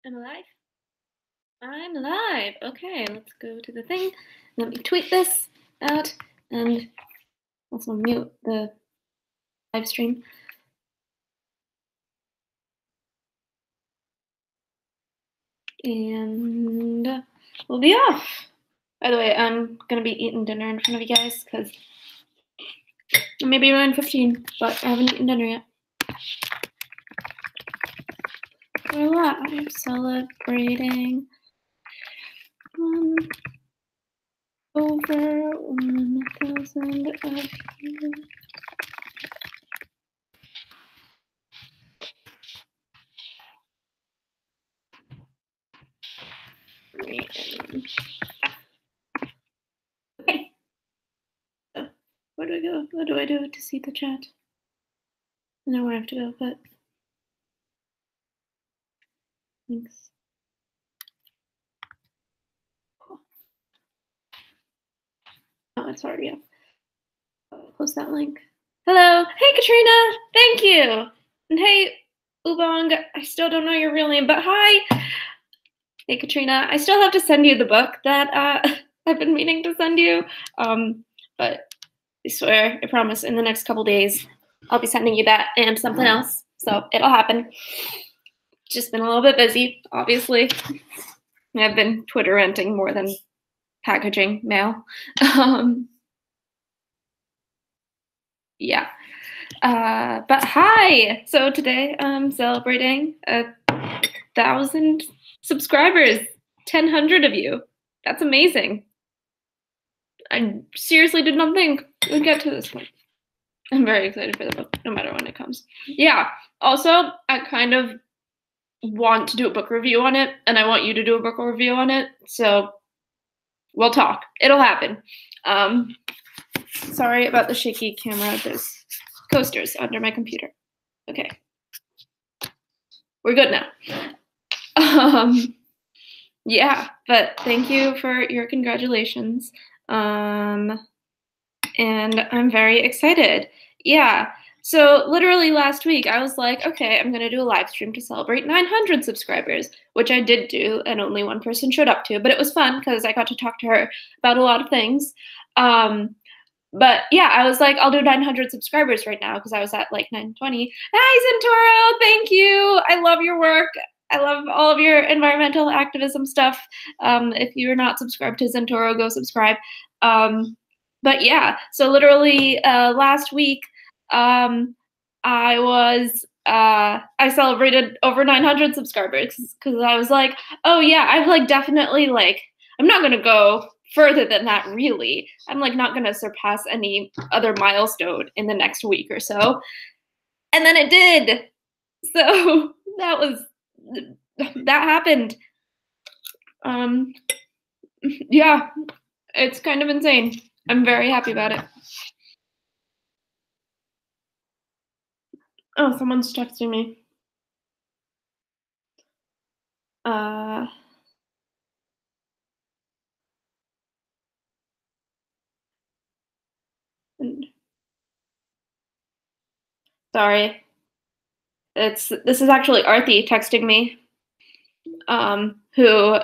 I'm alive. I'm live. Okay, let's go to the thing. Let me tweet this out and also mute the live stream. And we'll be off. By the way, I'm gonna be eating dinner in front of you guys because maybe around 15, but I haven't eaten dinner yet. We're live celebrating over 1,000 of you. Okay. So, where do I go? What do I do to see the chat? I know where I have to go, but thanks. Oh, it's already up. I'll post that link. Hello. Hey, Katrina. Thank you. And hey, Ubong. I still don't know your real name, but hi. Hey, Katrina. I still have to send you the book that I've been meaning to send you. But I swear, I promise, in the next couple days, I'll be sending you that and something else. So it'll happen. Just been a little bit busy, obviously. I've been Twitter renting more than packaging mail. Yeah. But hi! So today I'm celebrating 1,000 subscribers. 1,000 of you. That's amazing. I seriously did not think we'd get to this point. I'm very excited for the book, no matter when it comes. Yeah. Also, I kind of want to do a book review on it, and I want you to do a book review on it. So we'll talk. It'll happen. Sorry about the shaky camera. There's coasters under my computer. Okay. We're good now. Yeah, but thank you for your congratulations. And I'm very excited. Yeah. So literally last week, I was like, okay, I'm going to do a live stream to celebrate 900 subscribers, which I did do, and only one person showed up to, but it was fun because I got to talk to her about a lot of things. But yeah, I was like, I'll do 900 subscribers right now because I was at like 920. Hi, Centauro, thank you. I love your work. I love all of your environmental activism stuff. If you're not subscribed to Centauro, go subscribe. But yeah, so literally last week, I celebrated over 900 subscribers because I was like, oh yeah, I've like definitely like, I'm not gonna go further than that really. I'm like not gonna surpass any other milestone in the next week or so. And then it did. So that happened. Yeah, it's kind of insane. I'm very happy about it. Oh, someone's texting me. Sorry. This is actually Arthi texting me, who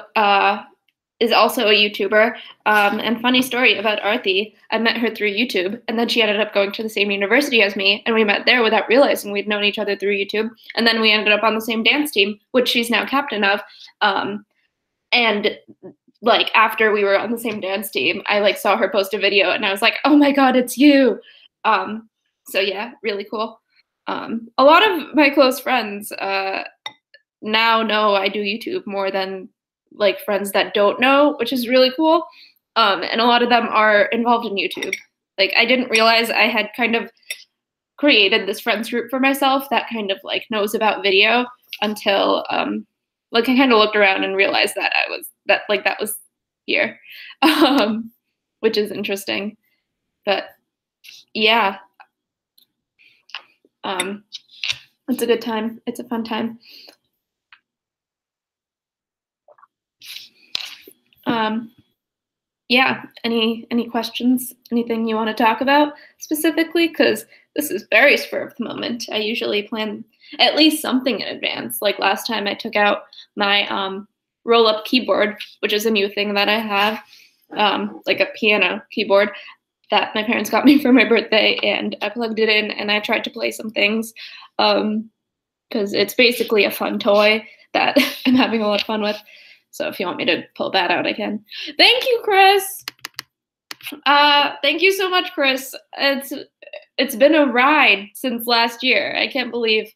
is also a YouTuber. And funny story about Arthi, I met her through YouTube, and then she ended up going to the same university as me, and we met there without realizing we'd known each other through YouTube. And then we ended up on the same dance team, which she's now captain of. And like after we were on the same dance team, I like saw her post a video, and I was like, oh my God, it's you. So yeah, really cool. A lot of my close friends now know I do YouTube more than like friends that don't know, which is really cool. And a lot of them are involved in YouTube. Like I didn't realize I had kind of created this friends group for myself that kind of like knows about video until like I kind of looked around and realized that that was here, which is interesting. But yeah, it's a good time. It's a fun time. Yeah, any questions? Anything you want to talk about specifically? Because This is very spur of the moment. I usually plan at least something in advance. Like last time I took out my roll-up keyboard, which is a new thing that I have, like a piano keyboard that my parents got me for my birthday, and I plugged it in and I tried to play some things because it's basically a fun toy that I'm having a lot of fun with. So if you want me to pull that out, I can. Thank you, Chris. Thank you so much, Chris. It's been a ride since last year. I can't believe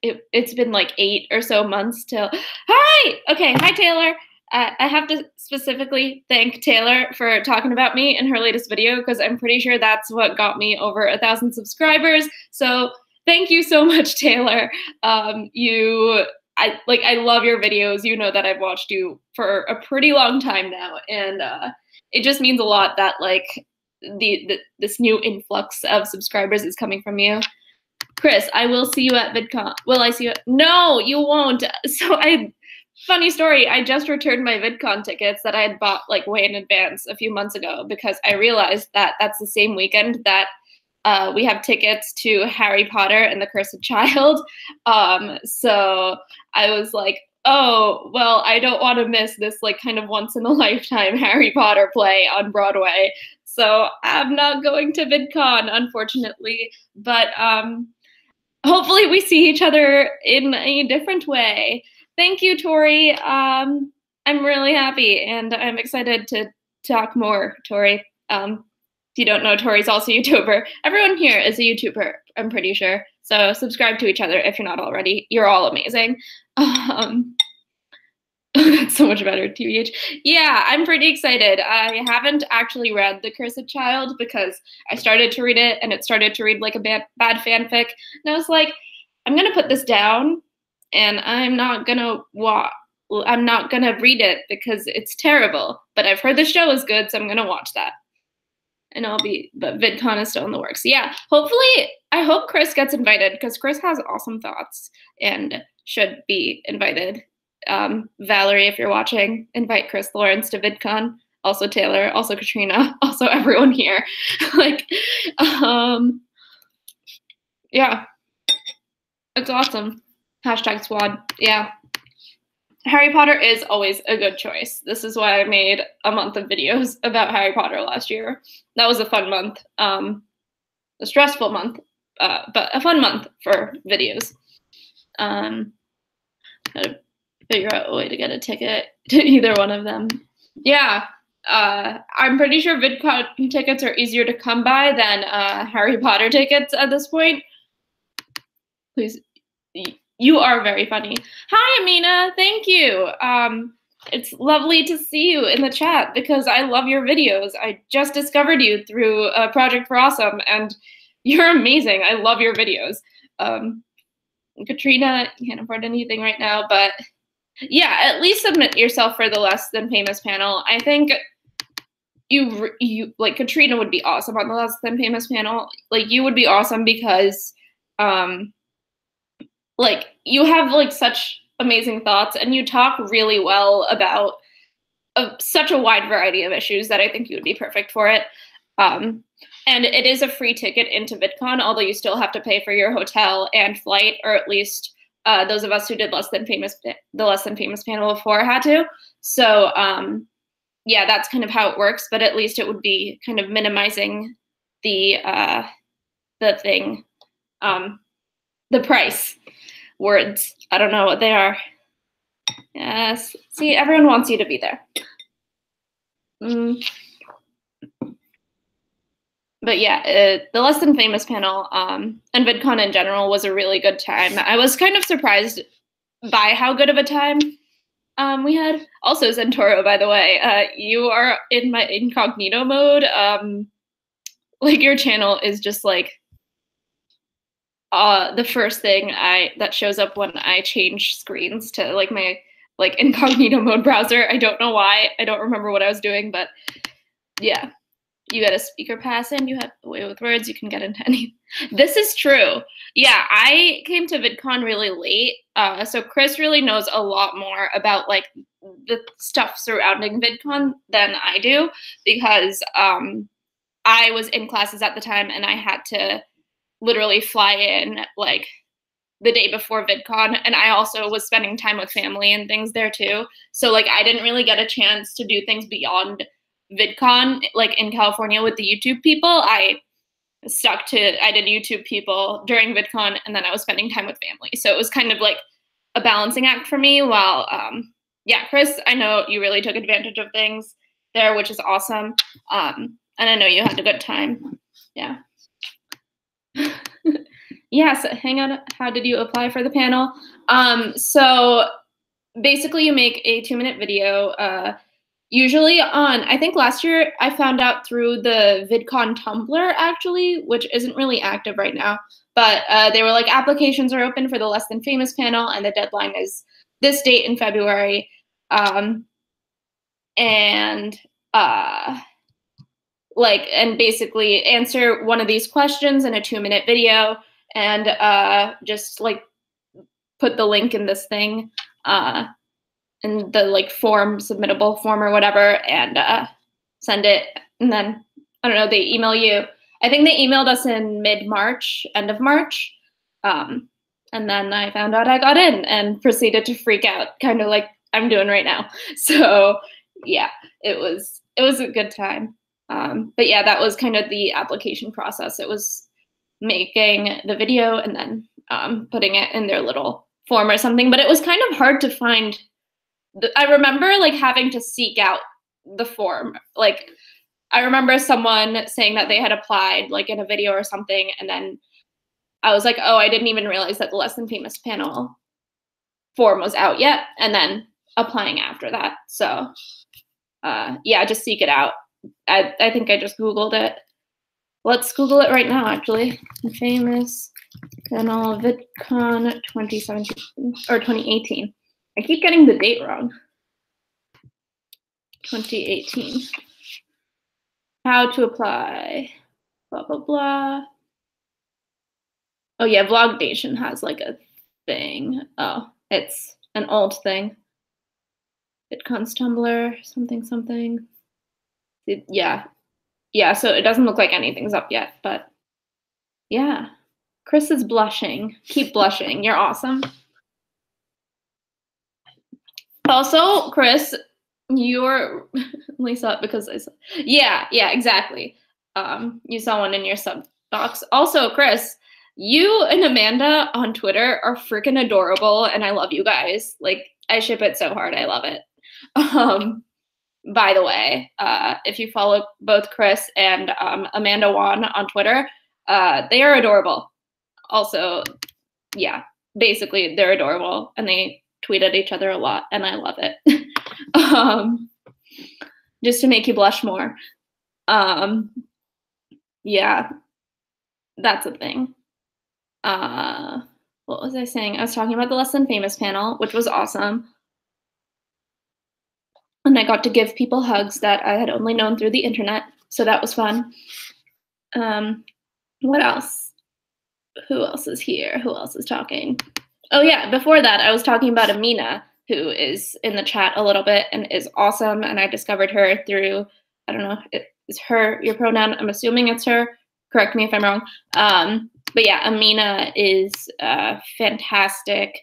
it's been like 8 or so months till. Hi! Okay, hi, Taylor. I have to specifically thank Taylor for talking about me in her latest video because I'm pretty sure that's what got me over 1,000 subscribers. So thank you so much, Taylor. I love your videos. You know that I've watched you for a pretty long time now, and it just means a lot that like this new influx of subscribers is coming from you. Chris, I will see you at VidCon. Will I see you? No, you won't. Funny story, I just returned my VidCon tickets that I had bought like way in advance a few months ago because I realized that that's the same weekend that we have tickets to Harry Potter and the Cursed Child. So I was like, oh, well, I don't want to miss this like kind of once in a lifetime Harry Potter play on Broadway. So I'm not going to VidCon, unfortunately, but hopefully we see each other in a different way. Thank you, Tori. I'm really happy and I'm excited to talk more, Tori. If you don't know, Tori's also a YouTuber. Everyone here is a YouTuber, I'm pretty sure. So subscribe to each other if you're not already. You're all amazing. That's so much better, TBH. Yeah, I'm pretty excited. I haven't actually read The Cursed Child because I started to read it and it started to read like a bad fanfic. And I was like, I'm gonna put this down and I'm not gonna read it because it's terrible. But I've heard the show is good, so I'm gonna watch that. And but VidCon is still in the works. Yeah, hopefully, I hope Chris gets invited because Chris has awesome thoughts and should be invited. Valerie, if you're watching, invite Chris Lawrence to VidCon. Also Taylor, also Katrina, also everyone here. Yeah, it's awesome. Hashtag squad. Yeah. Harry Potter is always a good choice. This is why I made a month of videos about Harry Potter last year. That was a fun month. A stressful month, but a fun month for videos. Gotta figure out a way to get a ticket to either one of them. Yeah, I'm pretty sure VidCon tickets are easier to come by than Harry Potter tickets at this point. Please. You are very funny. Hi, Amina. Thank you. It's lovely to see you in the chat because I love your videos. I just discovered you through Project for Awesome, and you're amazing. I love your videos. Katrina, you can't afford anything right now, but yeah, at least submit yourself for the Less Than Famous panel. I think you like Katrina would be awesome on the Less Than Famous panel. Like you would be awesome because like you have like such amazing thoughts and you talk really well about such a wide variety of issues that I think you would be perfect for it. And it is a free ticket into VidCon, although you still have to pay for your hotel and flight, or at least those of us who did the Less Than Famous panel before had to. So yeah, that's kind of how it works, but at least it would be kind of minimizing the price. Words. I don't know what they are. Yes. See, everyone wants you to be there. But yeah, the Less Than Famous panel and VidCon in general was a really good time. I was kind of surprised by how good of a time we had. Also, Zentoro, by the way, you are in my incognito mode. Like your channel is just like the first thing that shows up when I change screens to like my like incognito mode browser. I don't know why. I don't remember what I was doing, but yeah. You get a speaker pass in, you have a way with words, you can get into any. This is true. Yeah, I came to VidCon really late. So Chris really knows a lot more about like the stuff surrounding VidCon than I do because I was in classes at the time and I had to literally fly in like the day before VidCon, and I also was spending time with family and things there too. So like I didn't really get a chance to do things beyond VidCon, like in California with the YouTube people. I did YouTube people during VidCon, and then I was spending time with family. So it was kind of like a balancing act for me. While yeah, Chris, I know you really took advantage of things there, which is awesome. And I know you had a good time. Yeah. Yeah, so hang on. How did you apply for the panel? So basically you make a 2-minute video, usually on, I think last year I found out through the VidCon Tumblr actually, which isn't really active right now, but they were like, applications are open for the Less Than Famous panel, and the deadline is this date in February. And basically answer one of these questions in a 2-minute video, and just like put the link in this thing, in the like submittable form or whatever, and send it. And then, I don't know, they email you. I think they emailed us in mid-March, end of March. And then I found out I got in and proceeded to freak out, kind of like I'm doing right now. So yeah, it was a good time. But yeah, that was kind of the application process. It was making the video and then putting it in their little form or something. But it was kind of hard to find. I remember like having to seek out the form. Like I remember someone saying that they had applied like in a video or something, and then I was like, oh, I didn't even realize that the Less Than Famous panel form was out yet, and then applying after that. So yeah, just seek it out. I think I just Googled it. Let's Google it right now, actually. Famous panel VidCon 2017 or 2018. I keep getting the date wrong. 2018. How to apply. Blah, blah, blah. Oh, yeah, Vlogdation has like a thing. Oh, it's an old thing. VidCon's Tumblr, something, something. Yeah. Yeah, so it doesn't look like anything's up yet, but yeah. Chris is blushing. Keep blushing. You're awesome. Also, Chris, you're Lisa because I saw, yeah, exactly. You saw one in your sub box. Also, Chris, you and Amanda on Twitter are freaking adorable, and I love you guys. Like, I ship it so hard. I love it. By the way, if you follow both Chris and Amanda Wan on Twitter, they are adorable. Also, yeah, basically they're adorable, and they tweet at each other a lot, and I love it. Just to make you blush more. Yeah, that's a thing. What was I saying? I was talking about the Less Than Famous panel, which was awesome. And I got to give people hugs that I had only known through the internet, so that was fun. What else? Who else is here? Who else is talking? Oh yeah, before that, I was talking about Amina, who is in the chat a little bit and is awesome, and I discovered her through, I don't know, is her your pronoun? I'm assuming it's her. Correct me if I'm wrong. But yeah, Amina is a fantastic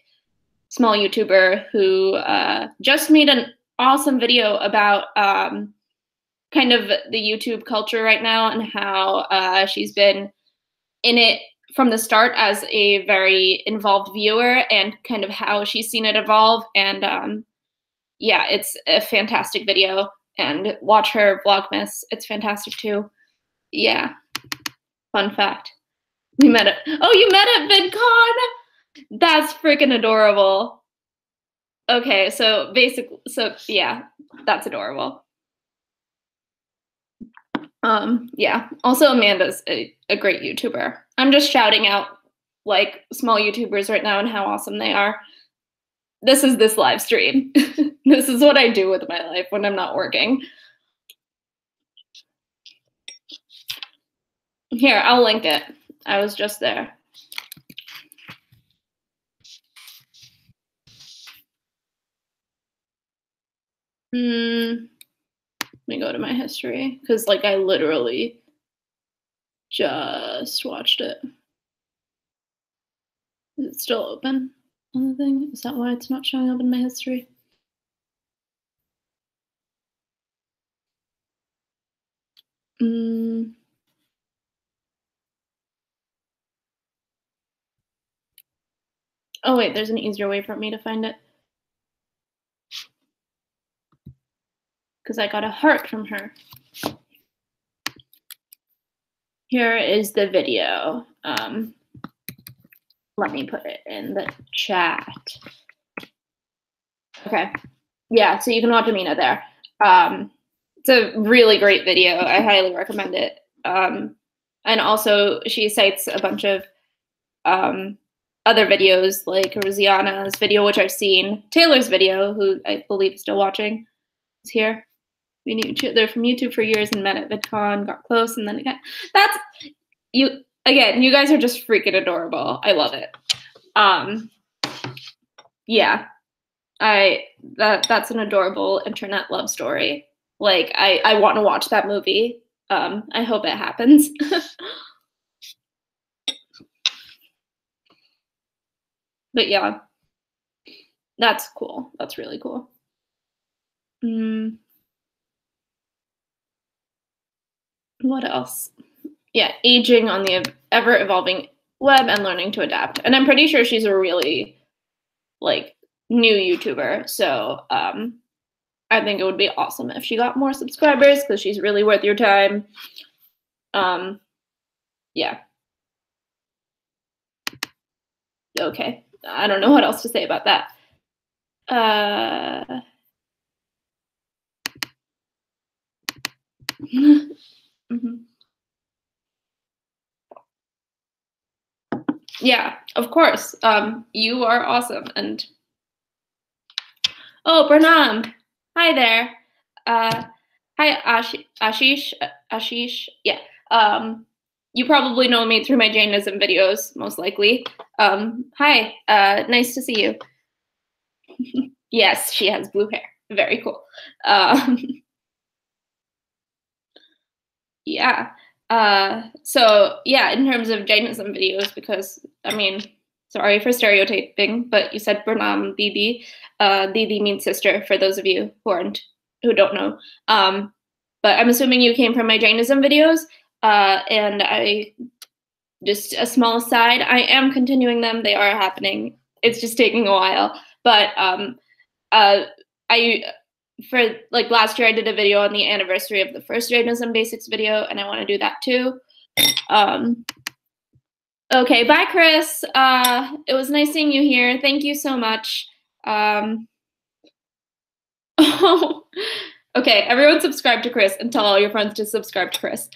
small YouTuber who just made an awesome video about kind of the YouTube culture right now, and how she's been in it from the start as a very involved viewer, and kind of how she's seen it evolve. And yeah, it's a fantastic video, and watch her Vlogmas. It's fantastic too. Yeah, fun fact. We met at, oh, you met at VidCon? That's freaking adorable. Okay, so basically, so yeah, that's adorable. Yeah, also Amanda's a great YouTuber. I'm just shouting out like small YouTubers right now and how awesome they are. This is this live stream. This is what I do with my life when I'm not working. Here, I'll link it. I was just there. Let me go to my history, because like I literally just watched it. Is it still open on the thing? Is that why it's not showing up in my history? Oh wait, there's an easier way for me to find it. Because I got a heart from her. Here is the video. Let me put it in the chat. Okay. Yeah, so you can watch Amina there. It's a really great video. I highly recommend it. And also, she cites a bunch of other videos, like Rosianna's video, which I've seen, Taylor's video, who I believe is still watching, is here. We knew each other from YouTube for years and met at VidCon, got close, and then again. That's you again. You guys are just freaking adorable. I love it. Yeah, that's an adorable internet love story. Like I want to watch that movie. I hope it happens. But yeah, that's cool. That's really cool. What else? Yeah, aging on the ever-evolving web and learning to adapt. And I'm pretty sure she's a really, like, new YouTuber. So I think it would be awesome if she got more subscribers because she's really worth your time. Yeah. Okay. I don't know what else to say about that. Yeah, of course. You are awesome. And oh, Pranam. Hi there. Hi, Ashish. Yeah. You probably know me through my Jainism videos, most likely. Hi. Nice to see you. Yes, she has blue hair. Very cool. Yeah. So yeah, in terms of Jainism videos, because I mean, sorry for stereotyping, but you said Pranam Didi. Didi means sister for those of you who don't know. But I'm assuming you came from my Jainism videos. And just a small aside, I am continuing them. They are happening. It's just taking a while. But for like last year, I did a video on the anniversary of the first Jainism Basics video, and I want to do that too. Okay, bye, Chris. It was nice seeing you here. Thank you so much. Okay, everyone subscribe to Chris and tell all your friends to subscribe to Chris.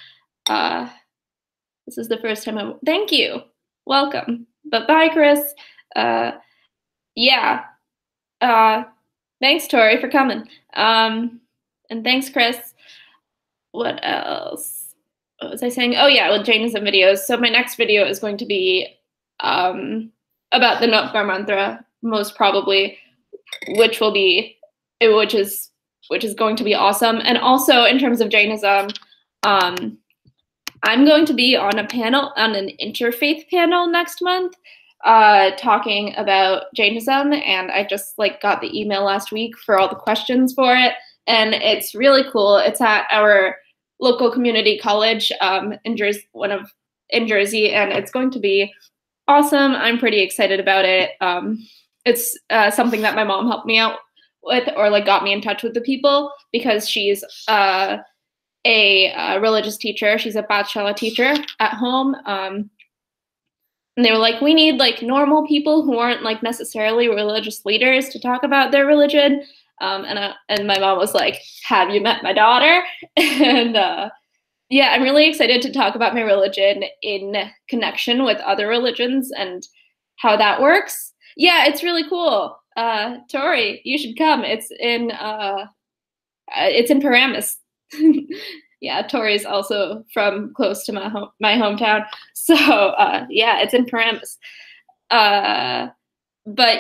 This is the first time thank you. Welcome. But bye, Chris. Yeah. Thanks, Tori, for coming. And thanks, Chris. What else? What was I saying? Oh, yeah, with Jainism videos. So my next video is going to be about the Notgar Mantra, most probably, which is going to be awesome. And also, in terms of Jainism, I'm going to be on an interfaith panel next month, talking about Jainism, and I just got the email last week for all the questions for it, and it's really cool. It's at our local community college in Jersey, and it's going to be awesome. I'm pretty excited about it. It's something that my mom helped me out with, or got me in touch with the people, because she's a religious teacher. She's a Bachelor teacher at home. And they were like, we need normal people who aren't necessarily religious leaders to talk about their religion. And my mom was like, have you met my daughter? And yeah, I'm really excited to talk about my religion in connection with other religions and how that works. Yeah, it's really cool. Tori, you should come. It's in Paramus. Yeah, Tori's also from close to my hometown. So yeah, it's in Paramus. But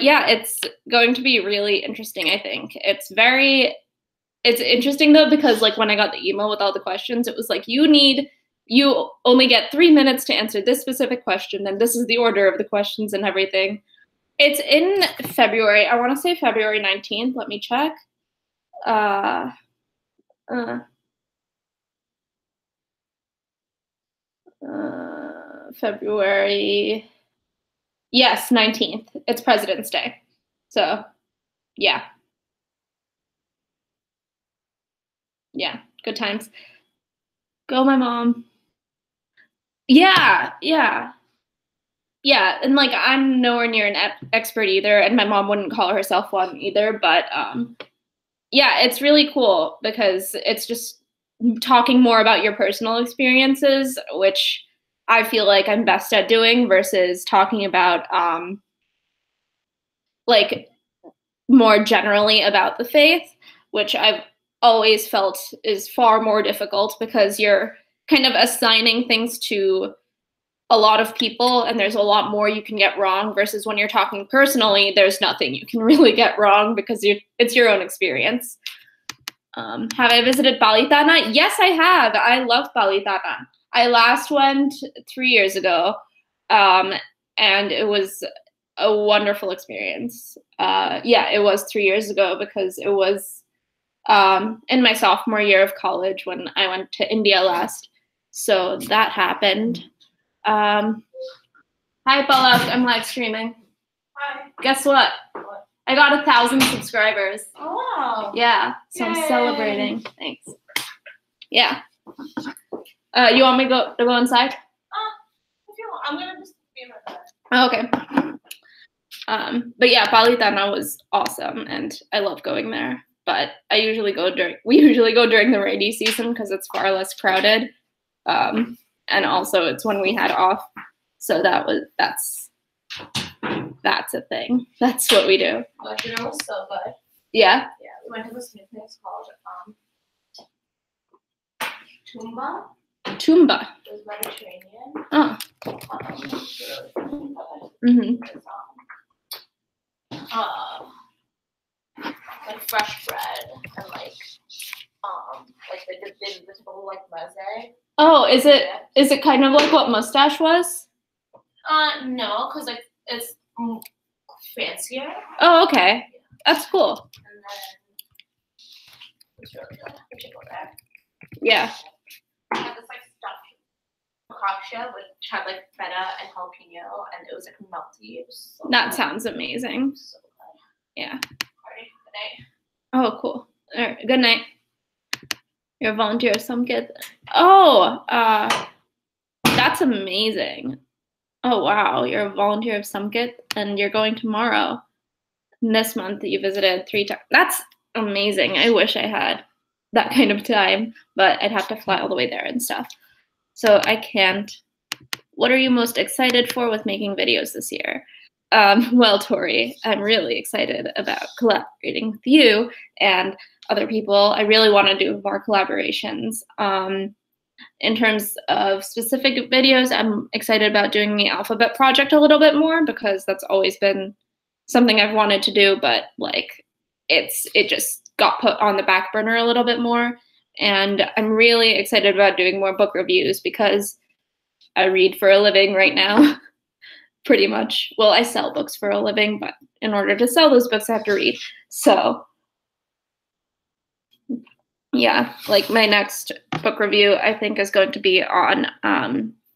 yeah, it's going to be really interesting, I think. It's interesting though, because when I got the email with all the questions, it was like, you need you only get 3 minutes to answer this specific question, and this is the order of the questions and everything. It's in February. I want to say February 19th. Let me check. February. Yes, 19th. It's President's Day. So, yeah. Yeah, good times. Go, my mom. Yeah, yeah. Yeah, and like I'm nowhere near an expert either, and my mom wouldn't call herself one either, but yeah, it's really cool because it's just talking more about your personal experiences, which I feel like I'm best at doing versus talking about like more generally about the faith, which I've always felt is far more difficult because you're kind of assigning things to a lot of people and there's a lot more you can get wrong versus when you're talking personally, there's nothing you can really get wrong because it's your own experience. Have I visited Balitana? Yes, I have. I love Balitana. I last went 3 years ago, and it was a wonderful experience. Yeah, it was 3 years ago because it was in my sophomore year of college when I went to India last. So that happened. Hi, Palak. I'm live streaming. Hi. Guess what? What? I got 1,000 subscribers. Oh, wow. Yeah, so Yay. I'm celebrating. Thanks. Yeah. You want me to go inside? If you want, I'm gonna just be in my bed. Okay. But yeah, Balitana was awesome, and I love going there. But we usually go during the rainy season because it's far less crowded. And also it's when we had off, so that's a thing. That's what we do. But dinner was so good. Yeah. Yeah, we went to this new place called Tumba. Tumba. It was Mediterranean. Oh. Really Mhm. Like fresh bread and like they did this whole like meze. Oh, is it kind of like what Mustache was? No, because like it's fancier. Oh, okay. That's cool. And then it's really good. We should go there. Yeah. I had this like stuffed focaccia which had like feta and jalapeno, and it was like melty. It was so That good. sounds amazing. So good. Yeah. Alright, good night. Oh, cool. All right. Good night. You're a volunteer of some kid. Oh, that's amazing. Oh, wow. You're a volunteer of Sumkit and you're going tomorrow. This month you visited 3 times. That's amazing. I wish I had that kind of time, but I'd have to fly all the way there and stuff. So I can't. What are you most excited for with making videos this year? Well, Tori, I'm really excited about collaborating with you and other people. I really want to do more collaborations. In terms of specific videos, I'm excited about doing the alphabet project a little bit more because that's always been something I've wanted to do, but like it just got put on the back burner a little bit more. And I'm really excited about doing more book reviews because I read for a living right now. Pretty much. Well, I sell books for a living, but in order to sell those books, I have to read. So yeah, like my next book review, I think, is going to be on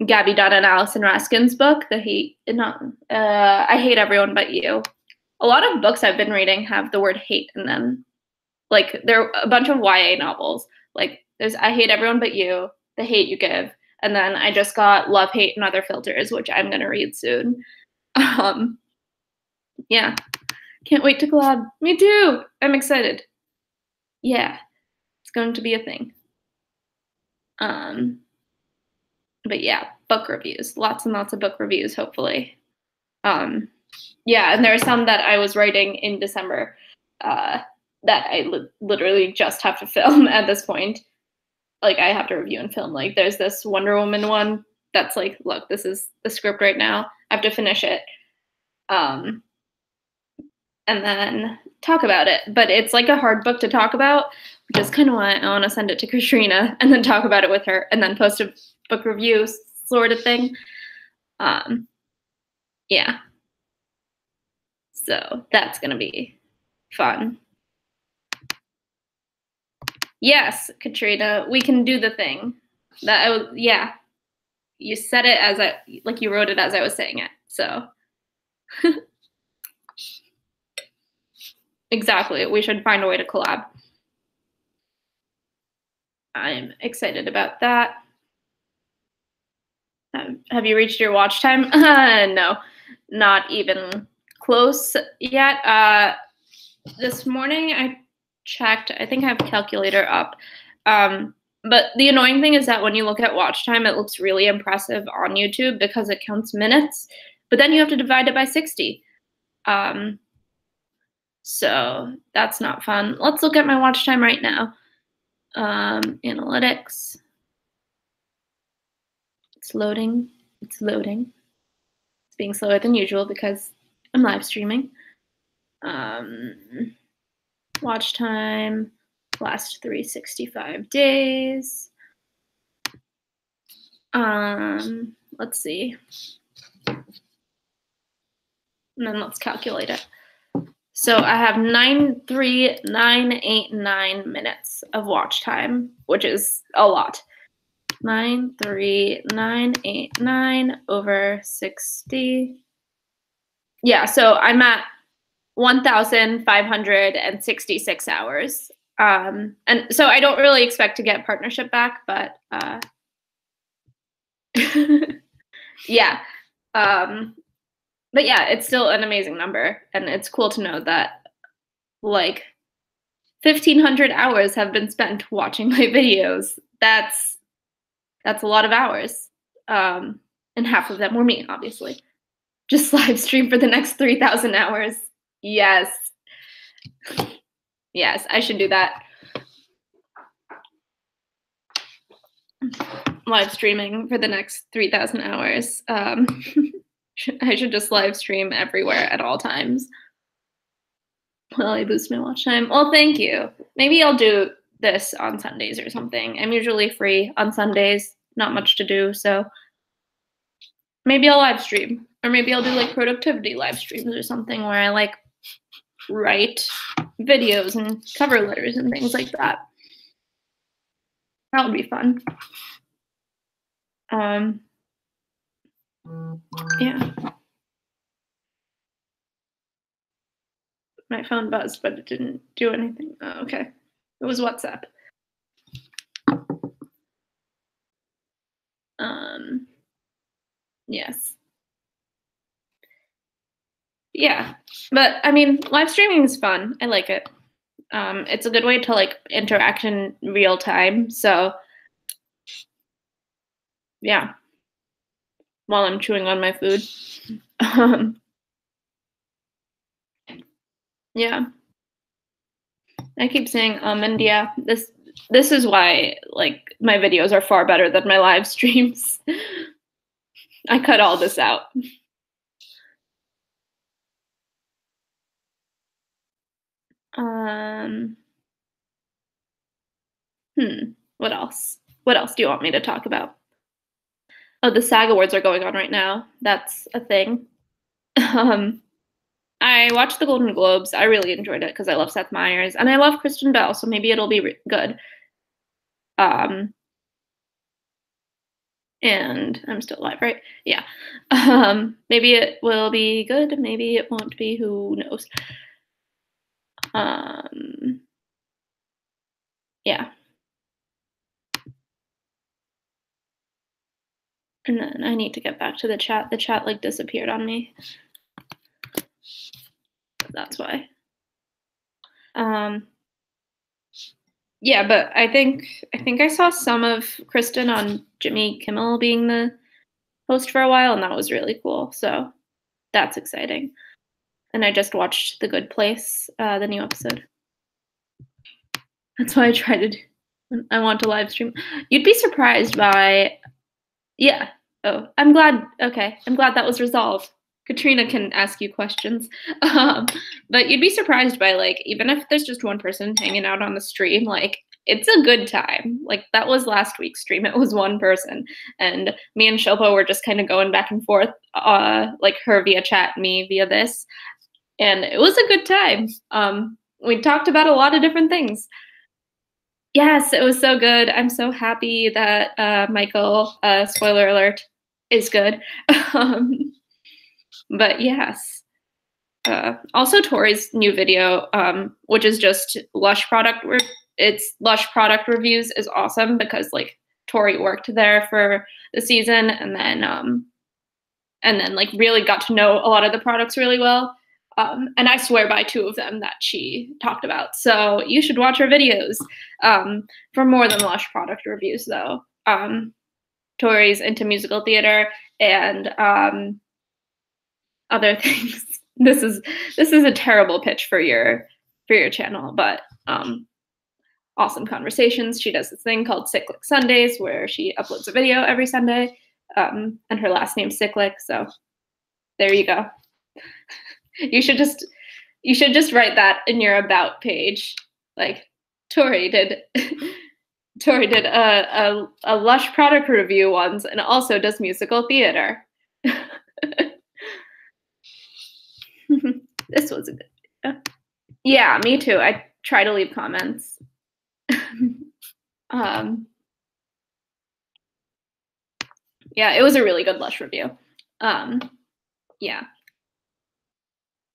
Gabby Dunn and Allison Raskin's book, I Hate Everyone But You. A lot of books I've been reading have the word hate in them. Like, there are a bunch of YA novels. Like, there's I Hate Everyone But You, The Hate You Give, and then I just got Love, Hate, and Other Filters, which I'm going to read soon. Yeah. Can't wait to collab. Me too. I'm excited. Yeah. It's going to be a thing. But yeah, book reviews. Lots and lots of book reviews, hopefully. Yeah, and there are some that I was writing in December that I literally just have to film at this point. Like, I have to review and film. Like, there's this Wonder Woman one that's like, look, this is the script right now. I have to finish it. And then talk about it. But it's like a hard book to talk about, which is kind of why I want to send it to Katrina and then talk about it with her and then post a book review sort of thing. Yeah. So that's gonna be fun. Yes, Katrina, we can do the thing. Yeah. You said it as like you wrote it as I was saying it. So exactly. We should find a way to collab. I'm excited about that. Have you reached your watch time? No, not even close yet. This morning I checked. I think I have a calculator up. But the annoying thing is that when you look at watch time, it looks really impressive on YouTube because it counts minutes, but then you have to divide it by 60. So that's not fun. Let's look at my watch time right now. Analytics. It's loading. It's loading. It's being slower than usual because I'm live streaming. Watch time, last 365 days. Let's see. And then let's calculate it. So I have 93989 minutes of watch time, which is a lot. 93989 over 60. Yeah, so I'm at 1,566 hours. And so I don't really expect to get partnership back, but yeah. But yeah, it's still an amazing number, and it's cool to know that like 1,500 hours have been spent watching my videos. That's a lot of hours, and half of them were me, obviously. Just live stream for the next 3,000 hours. Yes, yes, I should do that. Live streaming for the next 3,000 hours. I should just live stream everywhere at all times. Well, I boost my watch time. Well, thank you. Maybe I'll do this on Sundays or something. I'm usually free on Sundays, not much to do, so maybe I'll live stream. Or maybe I'll do like productivity live streams or something where I like write videos and cover letters and things like that. That would be fun. Yeah. My phone buzzed, but it didn't do anything. Oh, okay. It was WhatsApp. Yes. Yeah, but I mean, live streaming is fun. I like it. It's a good way to like interact in real time. So yeah, while I'm chewing on my food. Yeah, I keep saying and yeah, this is why like my videos are far better than my live streams. I cut all this out. What else? What else do you want me to talk about? Oh, the SAG Awards are going on right now. That's a thing. I watched the Golden Globes. I really enjoyed it because I love Seth Meyers and I love Kristen Bell, so maybe it'll be good. And I'm still alive, right? Yeah. Maybe it will be good. Maybe it won't be. Who knows? Yeah. And then I need to get back to the chat. The chat like disappeared on me. That's why. Yeah, but I think I saw some of Kristen on Jimmy Kimmel being the host for a while, and that was really cool. So that's exciting. And I just watched The Good Place, the new episode. That's why I tried to. I want to live stream. You'd be surprised by. Yeah. Oh, I'm glad. Okay, I'm glad that was resolved. Katrina can ask you questions, but you'd be surprised by like even if there's just one person hanging out on the stream, like it's a good time. Like that was last week's stream. It was one person, and me and Shilpa were just kind of going back and forth, like her via chat, me via this, and it was a good time. We talked about a lot of different things. Yes, it was so good. I'm so happy that Michael, spoiler alert, is good. But yes. Also, Tori's new video, which is just Lush product. It's Lush product reviews is awesome because like Tori worked there for the season and then like really got to know a lot of the products really well. And I swear by two of them that she talked about. So you should watch her videos for more than Lush product reviews, though. Tori's into musical theater and other things. This is a terrible pitch for your channel, but awesome conversations. She does this thing called Cyclic Sundays where she uploads a video every Sunday, and her last name's Cyclic, so there you go. You should just write that in your about page. Like Tori did a Lush product review once and also does musical theater. This was a good video. Yeah, me too. I try to leave comments. Yeah, it was a really good Lush review. Yeah.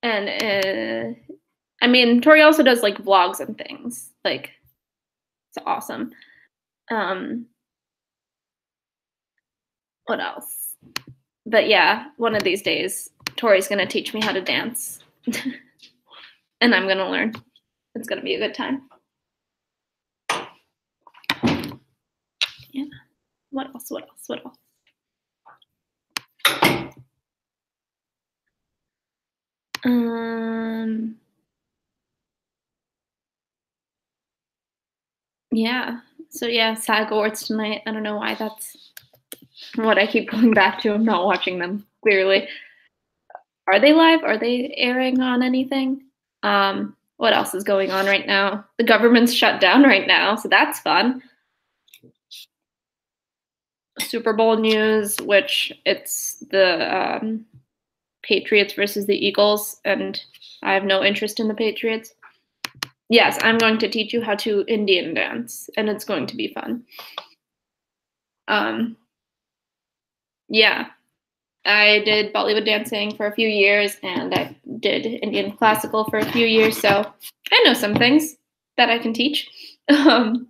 And I mean, Tori also does like vlogs and things. Like, it's awesome. What else? But yeah, one of these days, Tori's gonna teach me how to dance. And I'm gonna learn. It's gonna be a good time. Yeah. What else? Yeah. So yeah, SAG Awards tonight. I don't know why that's what I keep going back to. I'm not watching them, clearly. Are they live? Are they airing on anything? What else is going on right now? The government's shut down right now, so that's fun. Super Bowl news, which it's the Patriots versus the Eagles, and I have no interest in the Patriots. Yes, I'm going to teach you how to Indian dance, and it's going to be fun. Yeah, I did Bollywood dancing for a few years, and I did Indian classical for a few years, so I know some things that I can teach. In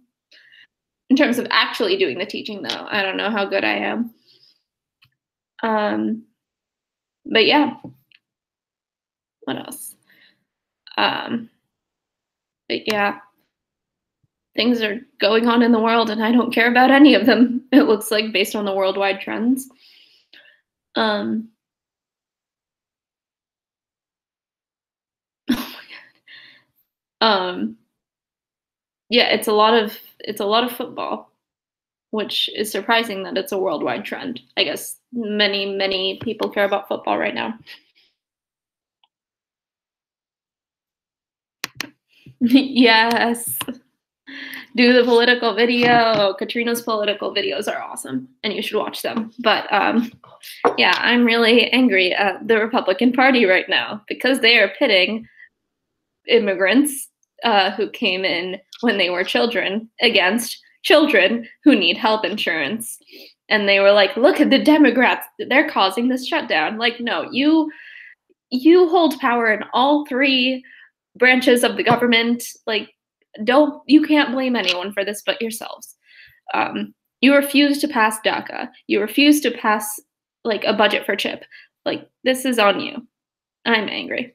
terms of actually doing the teaching, though, I don't know how good I am. But yeah, what else? But yeah, things are going on in the world, and I don't care about any of them. It looks like based on the worldwide trends. Oh my god. Yeah, it's a lot of football, which is surprising that it's a worldwide trend. I guess many people care about football right now. Yes. Do the political video. Katrina's political videos are awesome, and you should watch them. But yeah, I'm really angry at the Republican Party right now because they are pitting immigrants who came in when they were children against children who need health insurance. And they were like, look at the Democrats, they're causing this shutdown. Like, no, you hold power in all three branches of the government. Like, you can't blame anyone for this but yourselves. You refuse to pass DACA. You refuse to pass like a budget for CHIP. Like, this is on you. I'm angry.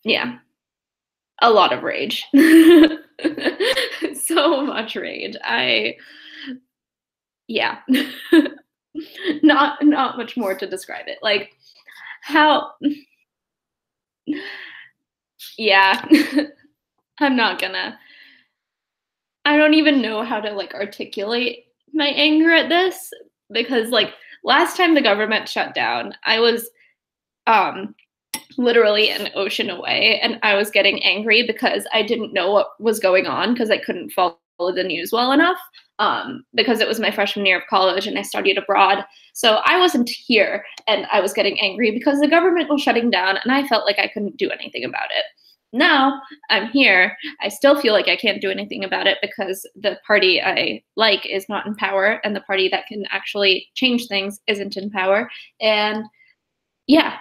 Yeah, a lot of rage. So much rage. Yeah. Not much more to describe it. Like, how, yeah. I don't even know how to like articulate my anger at this, because like last time the government shut down, I was literally an ocean away, and I was getting angry because I didn't know what was going on because I couldn't follow the news well enough, because it was my freshman year of college and I studied abroad. So I wasn't here, and I was getting angry because the government was shutting down and I felt like I couldn't do anything about it. Now I'm here. I still feel like I can't do anything about it because the party I like is not in power, and the party that can actually change things isn't in power. And yeah,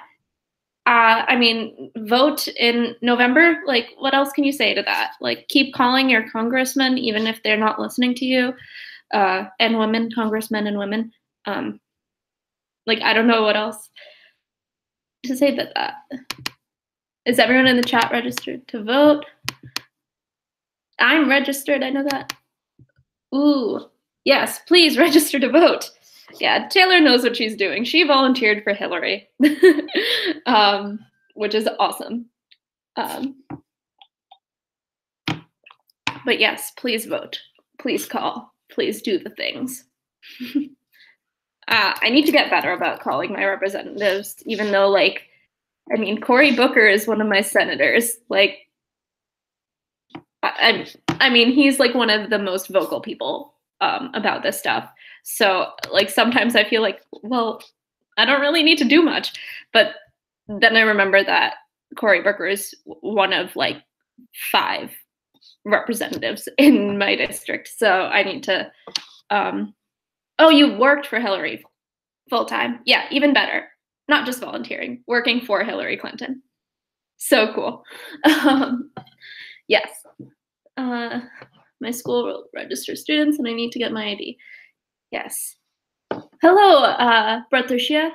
I mean, vote in November. Like, what else can you say to that? Like, keep calling your congressmen, even if they're not listening to you, and women, congressmen and women. Like, I don't know what else to say but that. Is everyone in the chat registered to vote? I'm registered, I know that. Ooh, yes, please register to vote. Yeah, Taylor knows what she's doing. She volunteered for Hillary, which is awesome. But yes, please vote. Please call. Please do the things. I need to get better about calling my representatives, even though, like, I mean, Cory Booker is one of my senators. Like, I mean, he's like one of the most vocal people about this stuff. So, like, sometimes I feel like, well, I don't really need to do much. But then I remember that Cory Booker is one of like 5 representatives in my district. So I need to, oh, you worked for Hillary full time. Yeah, even better. Not just volunteering, working for Hillary Clinton. So cool. Yes. My school will register students and I need to get my ID. Yes. Hello, Pratyusha,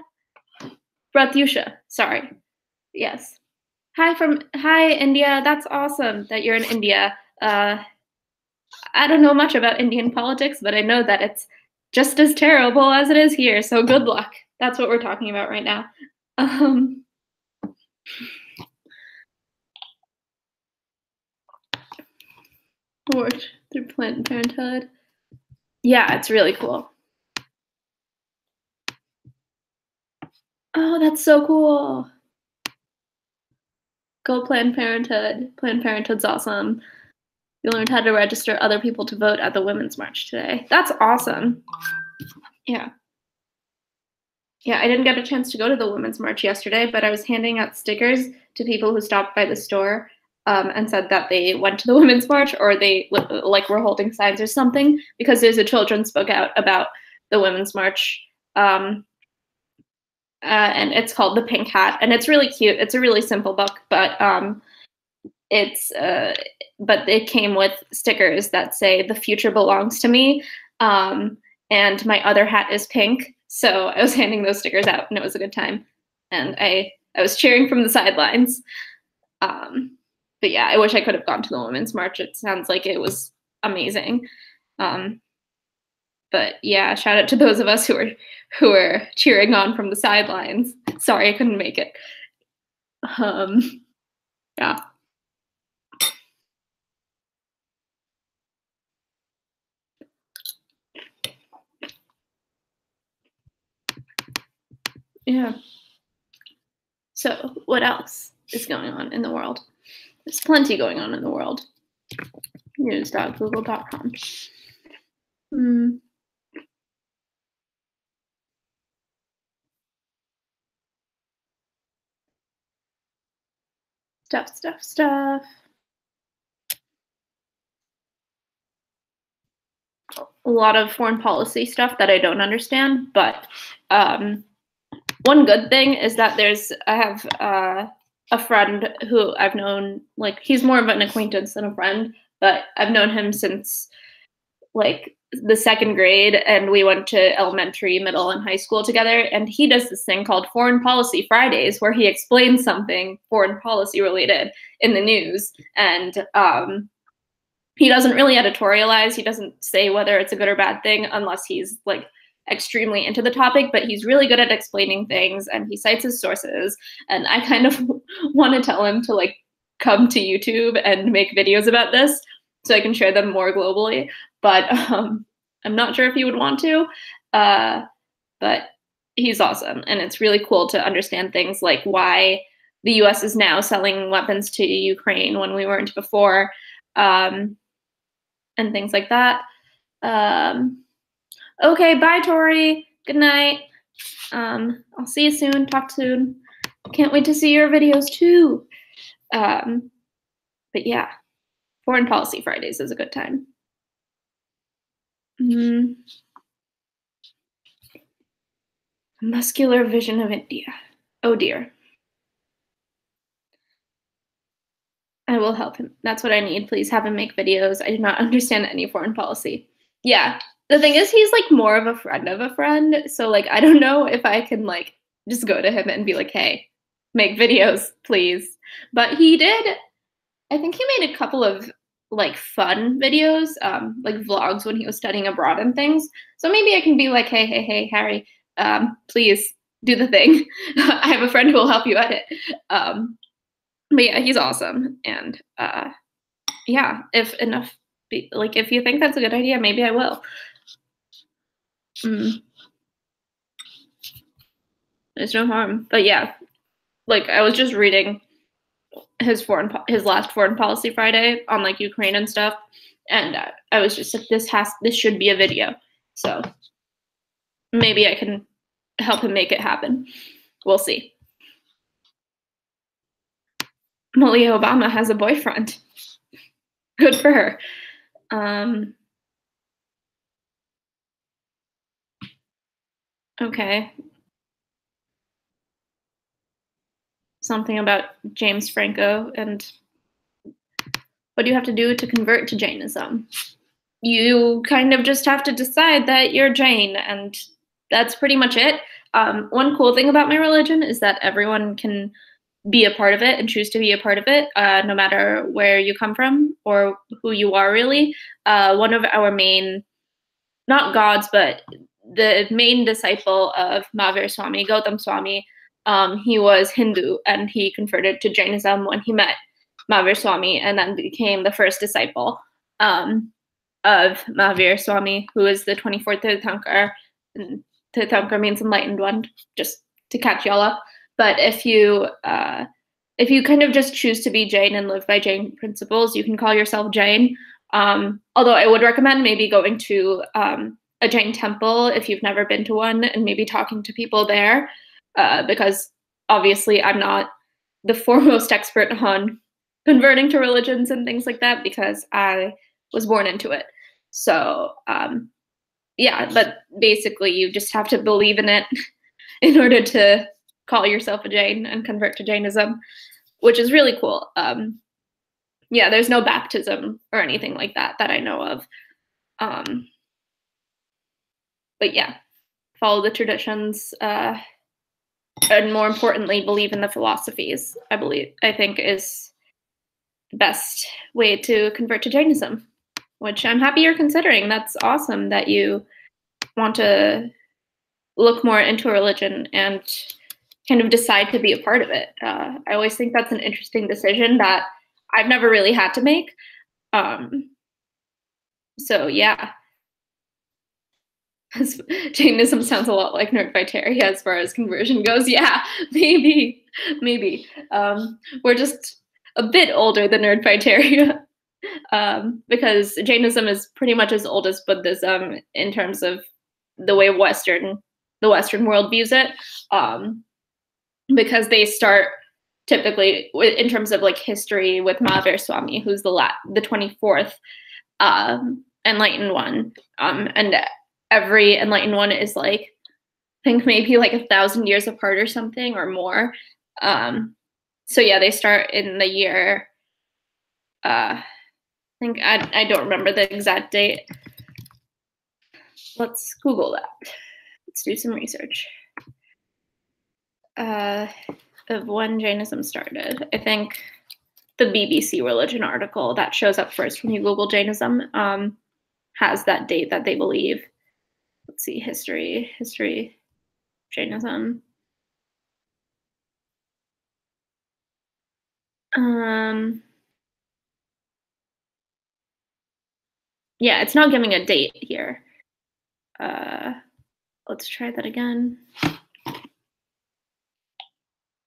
sorry. Yes. Hi, India. That's awesome that you're in India. I don't know much about Indian politics, but I know that it's just as terrible as it is here. So good luck. That's what we're talking about right now. Worked through Planned Parenthood. Yeah, it's really cool. Oh, that's so cool. Go Planned Parenthood. Planned Parenthood's awesome. You learned how to register other people to vote at the Women's March today. That's awesome. Yeah. Yeah, I didn't get a chance to go to the Women's March yesterday, but I was handing out stickers to people who stopped by the store and said that they went to the Women's March or they like were holding signs or something, because there's a children's book out about the Women's March. And it's called The Pink Hat, and it's really cute. It's a really simple book, but but it came with stickers that say "The future belongs to me," and my other hat is pink. So I was handing those stickers out, and it was a good time. And I was cheering from the sidelines. But yeah, I wish I could have gone to the Women's March. It sounds like it was amazing. But yeah, shout out to those of us who were cheering on from the sidelines. Sorry I couldn't make it. Yeah. Yeah. So what else is going on in the world? There's plenty going on in the world. News.google.com. Stuff. A lot of foreign policy stuff that I don't understand, but one good thing is that I have a friend who I've known, like, he's more of an acquaintance than a friend, but I've known him since like the 2nd grade, and we went to elementary, middle, and high school together. And he does this thing called Foreign Policy Fridays, where he explains something foreign policy related in the news. And he doesn't really editorialize. He doesn't say whether it's a good or bad thing unless he's like extremely into the topic, but he's really good at explaining things, and he cites his sources. And I kind of want to tell him to like come to YouTube and make videos about this so I can share them more globally. But I'm not sure if he would want to, but he's awesome. And it's really cool to understand things like why the U.S. is now selling weapons to Ukraine when we weren't before, and things like that. Okay, bye, Tori. Good night. I'll see you soon. Talk soon. Can't wait to see your videos too. But yeah, Foreign Policy Fridays is a good time. Muscular vision of India. Oh dear. I will help him. That's what I need. Please have him make videos. I do not understand any foreign policy. Yeah. The thing is, he's like more of a friend. So like, I don't know if I can like just go to him and be like, hey, make videos, please. But he did. I think he made a couple of like fun videos, like vlogs when he was studying abroad and things. So maybe I can be like, hey, Harry, please do the thing. I have a friend who will help you edit. But yeah, he's awesome. And yeah, if you think that's a good idea, maybe I will. There's no harm. But yeah, like I was just reading his last Foreign Policy Friday on like Ukraine and stuff, and I was just like, this should be a video. So maybe I can help him make it happen. We'll see. Malia Obama has a boyfriend. Good for her. Okay. Something about James Franco and what do you have to do to convert to Jainism? You kind of just have to decide that you're Jain, and that's pretty much it. One cool thing about my religion is that everyone can be a part of it and choose to be a part of it, no matter where you come from or who you are, really. One of our main, not gods, but the main disciple of Mahavir Swami, Gautam Swami, he was Hindu and he converted to Jainism when he met Mahavir Swami and then became the first disciple of Mahavir Swami, who is the 24th Tirthankar. Tirthankar means enlightened one, just to catch y'all up. But if you kind of just choose to be Jain and live by Jain principles, you can call yourself Jain. Although I would recommend maybe going to a Jain temple if you've never been to one and maybe talking to people there, because obviously I'm not the foremost expert on converting to religions and things like that because I was born into it. So yeah, but basically you just have to believe in it in order to call yourself a Jain and convert to Jainism, which is really cool. Yeah, there's no baptism or anything like that I know of. But yeah, follow the traditions, and more importantly, believe in the philosophies. I think is the best way to convert to Jainism, which I'm happy you're considering. That's awesome that you want to look more into a religion and kind of decide to be a part of it. I always think that's an interesting decision that I've never really had to make. So yeah. Jainism sounds a lot like Nerdfighteria as far as conversion goes. Yeah, maybe. We're just a bit older than Nerdfighteria, because Jainism is pretty much as old as Buddhism in terms of the way the Western world views it, because they start typically in terms of like history with Mahavir Swami, who's the 24th enlightened one, and every enlightened one is like, I think maybe like 1,000 years apart or something or more. So yeah, they start in the year, I think, I don't remember the exact date. Let's Google that. Let's do some research. Of when Jainism started. I think the BBC religion article that shows up first when you Google Jainism has that date that they believe. Let's see, history, Jainism. Yeah, it's not giving a date here. Let's try that again.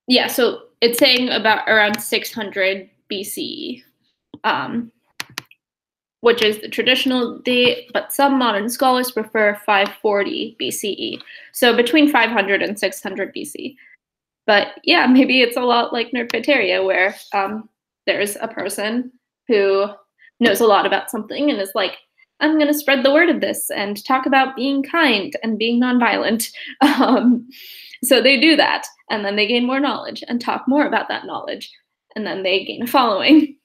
Yeah, so it's saying about around 600 BCE, which is the traditional date, but some modern scholars prefer 540 BCE. So between 500 and 600 BC. But yeah, maybe it's a lot like Nerdfighteria, where there's a person who knows a lot about something and is like, I'm going to spread the word of this and talk about being kind and being nonviolent. So they do that, and then they gain more knowledge and talk more about that knowledge, and then they gain a following.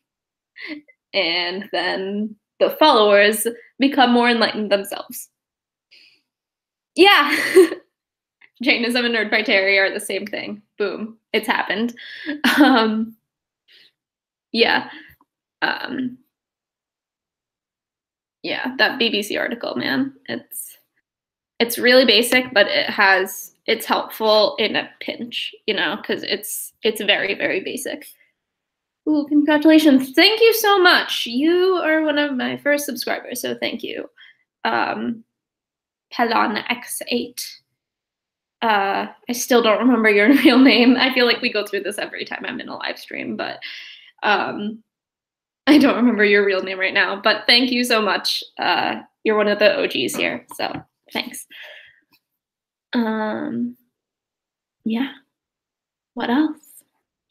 And then the followers become more enlightened themselves. Yeah. Jainism and Nerdfighteria are the same thing. Boom. It's happened. Yeah. Yeah, that BBC article, man. It's really basic, but it's helpful in a pinch, you know, because it's very, very basic. Ooh, congratulations. Thank you so much. You are one of my first subscribers, so thank you. Pelon X8. I still don't remember your real name. I feel like we go through this every time I'm in a live stream, but I don't remember your real name right now. But thank you so much. You're one of the OGs here, so thanks. Yeah. What else?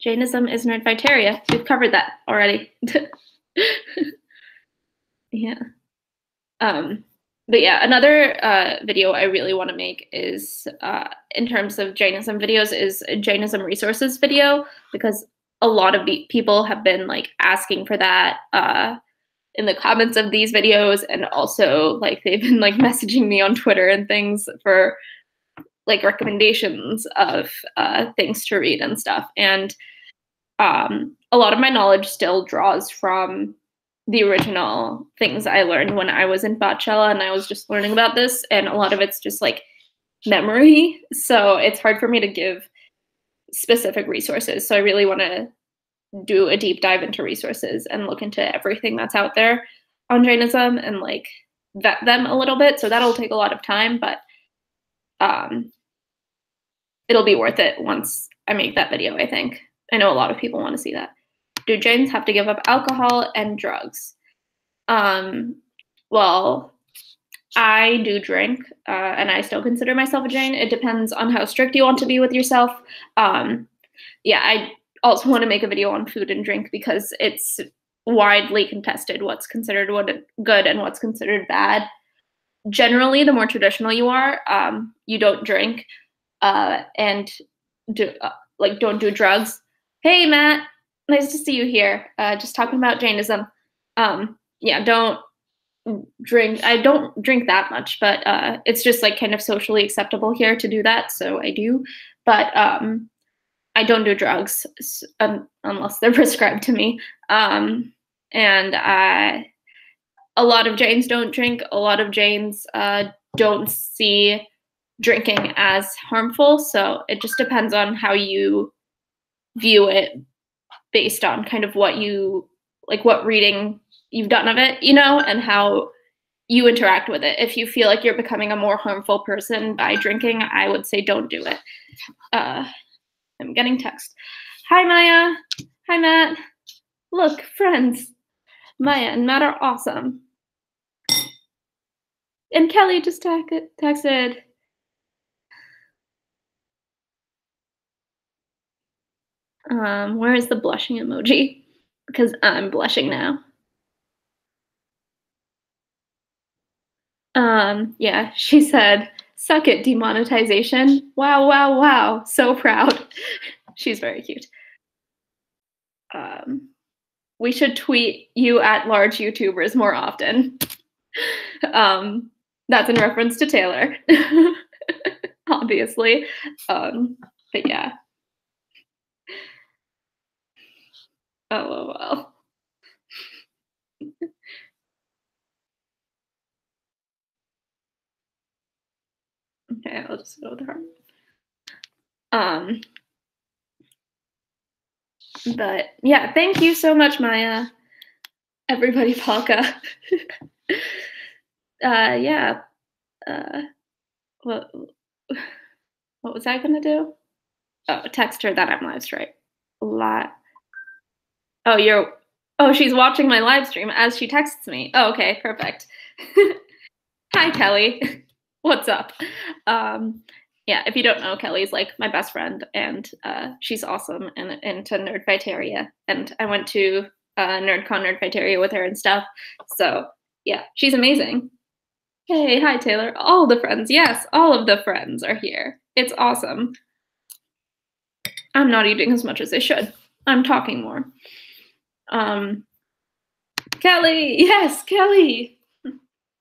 Jainism is Nerdfighteria. We've covered that already. Yeah. But yeah, another video I really want to make is, in terms of Jainism videos, is a Jainism resources video, because a lot of people have been like asking for that in the comments of these videos, and also like they've been like messaging me on Twitter and things for like recommendations of things to read and stuff. And a lot of my knowledge still draws from the original things I learned when I was in Bachelor and I was just learning about this, and a lot of it's just like memory. So it's hard for me to give specific resources. So I really want to do a deep dive into resources and look into everything that's out there on Jainism and like vet them a little bit. So that'll take a lot of time, but it'll be worth it once I make that video, I think. I know a lot of people want to see that. Do Jains have to give up alcohol and drugs? Well, I do drink, and I still consider myself a Jain. It depends on how strict you want to be with yourself. Yeah, I also want to make a video on food and drink, because it's widely contested what's considered good and what's considered bad. Generally, the more traditional you are, you don't drink and don't do drugs. Hey, Matt, nice to see you here. Just talking about Jainism. Yeah, don't drink. I don't drink that much, but it's just like kind of socially acceptable here to do that, so I do. But I don't do drugs unless they're prescribed to me. And a lot of Jains don't drink. A lot of Jains don't see drinking as harmful. So it just depends on how you view it, based on kind of what reading you've done of it, you know, and how you interact with it. If you feel like you're becoming a more harmful person by drinking, I would say don't do it. I'm getting text. Hi, Maya. Hi, Matt. Look, friends. Maya and Matt are awesome. And Kelly just texted. Where is the blushing emoji? Because I'm blushing now. Yeah, she said, suck it, demonetization. Wow, wow, wow. So proud. She's very cute. We should tweet you at large YouTubers more often. That's in reference to Taylor, obviously. But yeah. LOL. Okay, I'll just go with her. But yeah, thank you so much, Maya. Everybody, Palka. Yeah. What was I gonna do? Oh, text her that I'm live stream. Oh, she's watching my live stream as she texts me. Oh, okay, perfect. Hi, Kelly. What's up? Yeah, if you don't know, Kelly's like my best friend, and she's awesome and into Nerdfighteria. And I went to NerdCon Nerdfighteria with her and stuff. So yeah, she's amazing. Hey, hi, Taylor. All the friends. Yes, all of the friends are here. It's awesome. I'm not eating as much as I should. I'm talking more. Kelly, yes, Kelly.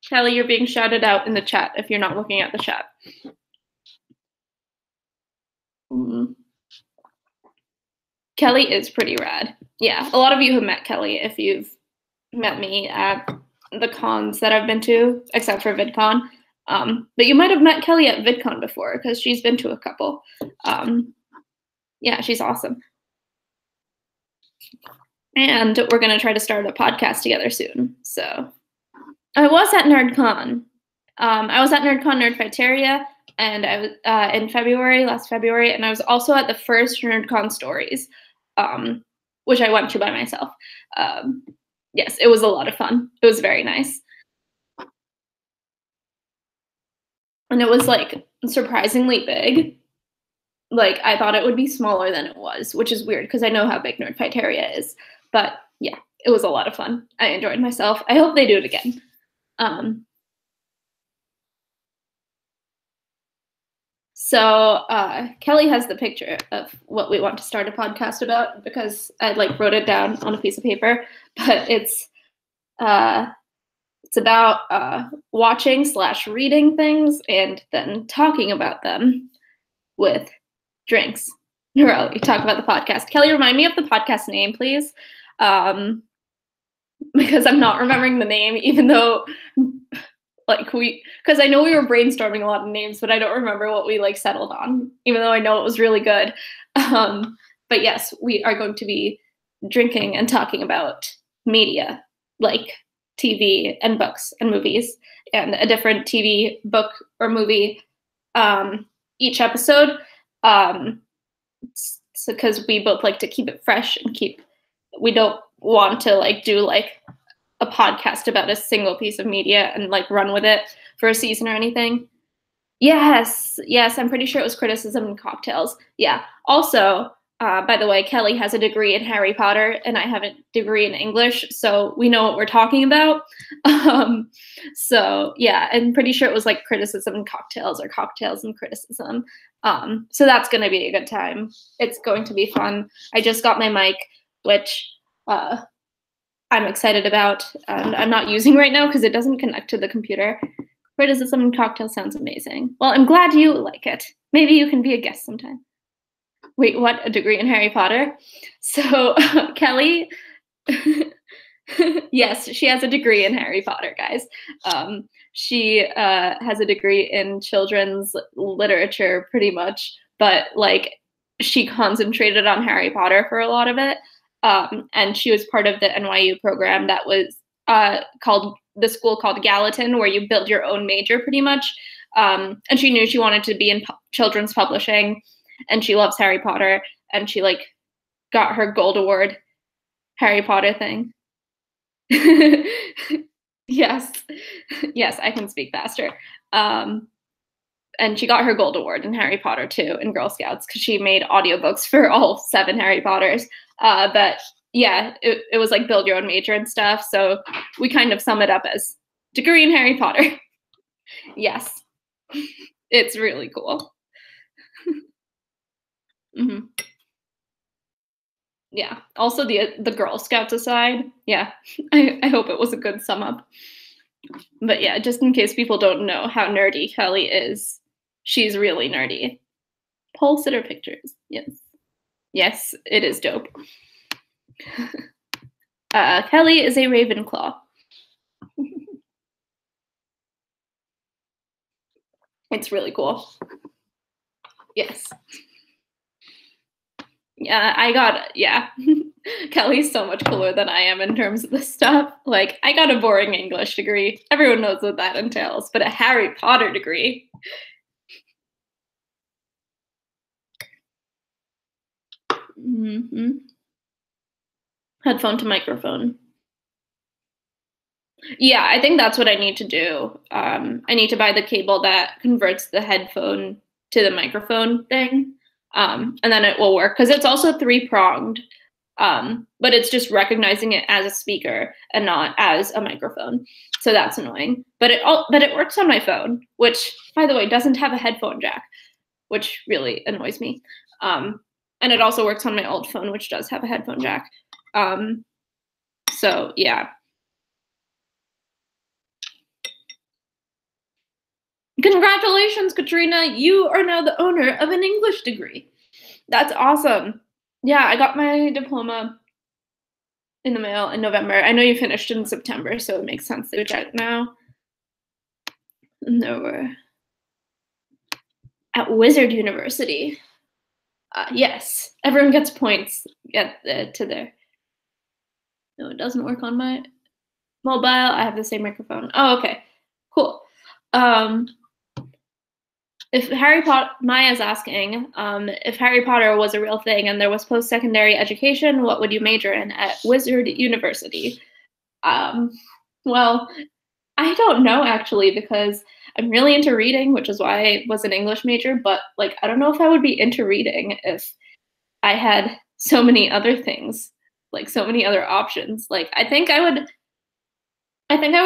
Kelly, you're being shouted out in the chat if you're not looking at the chat. Kelly is pretty rad. Yeah, a lot of you have met Kelly if you've met me at the cons that I've been to, except for VidCon. But you might have met Kelly at VidCon before because she's been to a couple. Yeah, she's awesome. And we're going to try to start a podcast together soon. So I was at NerdCon. I was at NerdCon Nerdfighteria, and I was in last February, and I was also at the first NerdCon Stories, which I went to by myself. Yes, it was a lot of fun. It was very nice. And it was like surprisingly big. Like I thought it would be smaller than it was, which is weird because I know how big Nerdfighteria is. But yeah, it was a lot of fun. I enjoyed myself. I hope they do it again. So Kelly has the picture of what we want to start a podcast about because I like wrote it down on a piece of paper, but it's about watching/reading things and then talking about them with drinks. Really, talk about the podcast. Kelly, remind me of the podcast name, please. Because I'm not remembering the name, even though because I know we were brainstorming a lot of names, but I don't remember what we like settled on, even though I know it was really good. But yes, we are going to be drinking and talking about media, like TV and books and movies, and a different TV, book, or movie each episode. Because we both like to keep it fresh and we don't want to like do like a podcast about a single piece of media and like run with it for a season or anything. Yes, I'm pretty sure it was criticism and cocktails. Yeah. Also, by the way, Kelly has a degree in Harry Potter and I have a degree in English, so we know what we're talking about. So yeah, I'm pretty sure it was like criticism and cocktails or cocktails and criticism. So that's going to be a good time. It's going to be fun. I just got my mic, which I'm excited about, and I'm not using right now because it doesn't connect to the computer. Criticism and cocktail sounds amazing. Well, I'm glad you like it. Maybe you can be a guest sometime. Wait, what? A degree in Harry Potter? So Kelly, yes, she has a degree in Harry Potter, guys. She has a degree in children's literature, pretty much, but like she concentrated on Harry Potter for a lot of it. And she was part of the NYU program that was called Gallatin, where you build your own major pretty much. And she knew she wanted to be in children's publishing, and she loves Harry Potter, and she like got her gold award Harry Potter thing. Yes, I can speak faster. And she got her gold award in Harry Potter too in Girl Scouts because she made audiobooks for all 7 Harry Potters. But yeah, it was like build your own major and stuff. So we kind of sum it up as degree in Harry Potter. Yes, it's really cool. Mm-hmm. Yeah. Also the Girl Scouts aside, yeah, I hope it was a good sum up. But yeah, just in case people don't know how nerdy Kelly is, she's really nerdy. Pole sitter pictures. Yes, it is dope. Kelly is a Ravenclaw. It's really cool. Yes. Yeah. Kelly's so much cooler than I am in terms of this stuff. Like, I got a boring English degree. Everyone knows what that entails, but a Harry Potter degree. Mm-hmm. Headphone to microphone. Yeah, I think that's what I need to do. I need to buy the cable that converts the headphone to the microphone thing, and then it will work because it's also three-pronged, but it's just recognizing it as a speaker and not as a microphone. So that's annoying. But it works on my phone, which, by the way, doesn't have a headphone jack, which really annoys me. And it also works on my old phone, which does have a headphone jack. So yeah. Congratulations, Katrina. You are now the owner of an English degree. That's awesome. Yeah, I got my diploma in the mail in November. I know you finished in September, so it makes sense to check now. No, we're at Wizard University. Yes, everyone gets points to there. No, it doesn't work on my mobile. I have the same microphone. Oh, okay, cool. If Harry Potter, Maya's asking, if Harry Potter was a real thing and there was post-secondary education, what would you major in at Wizard University? Well, I don't know actually because I'm really into reading, which is why I was an English major, but like I don't know if I would be into reading if I had so many other things, like so many other options. Like I think I would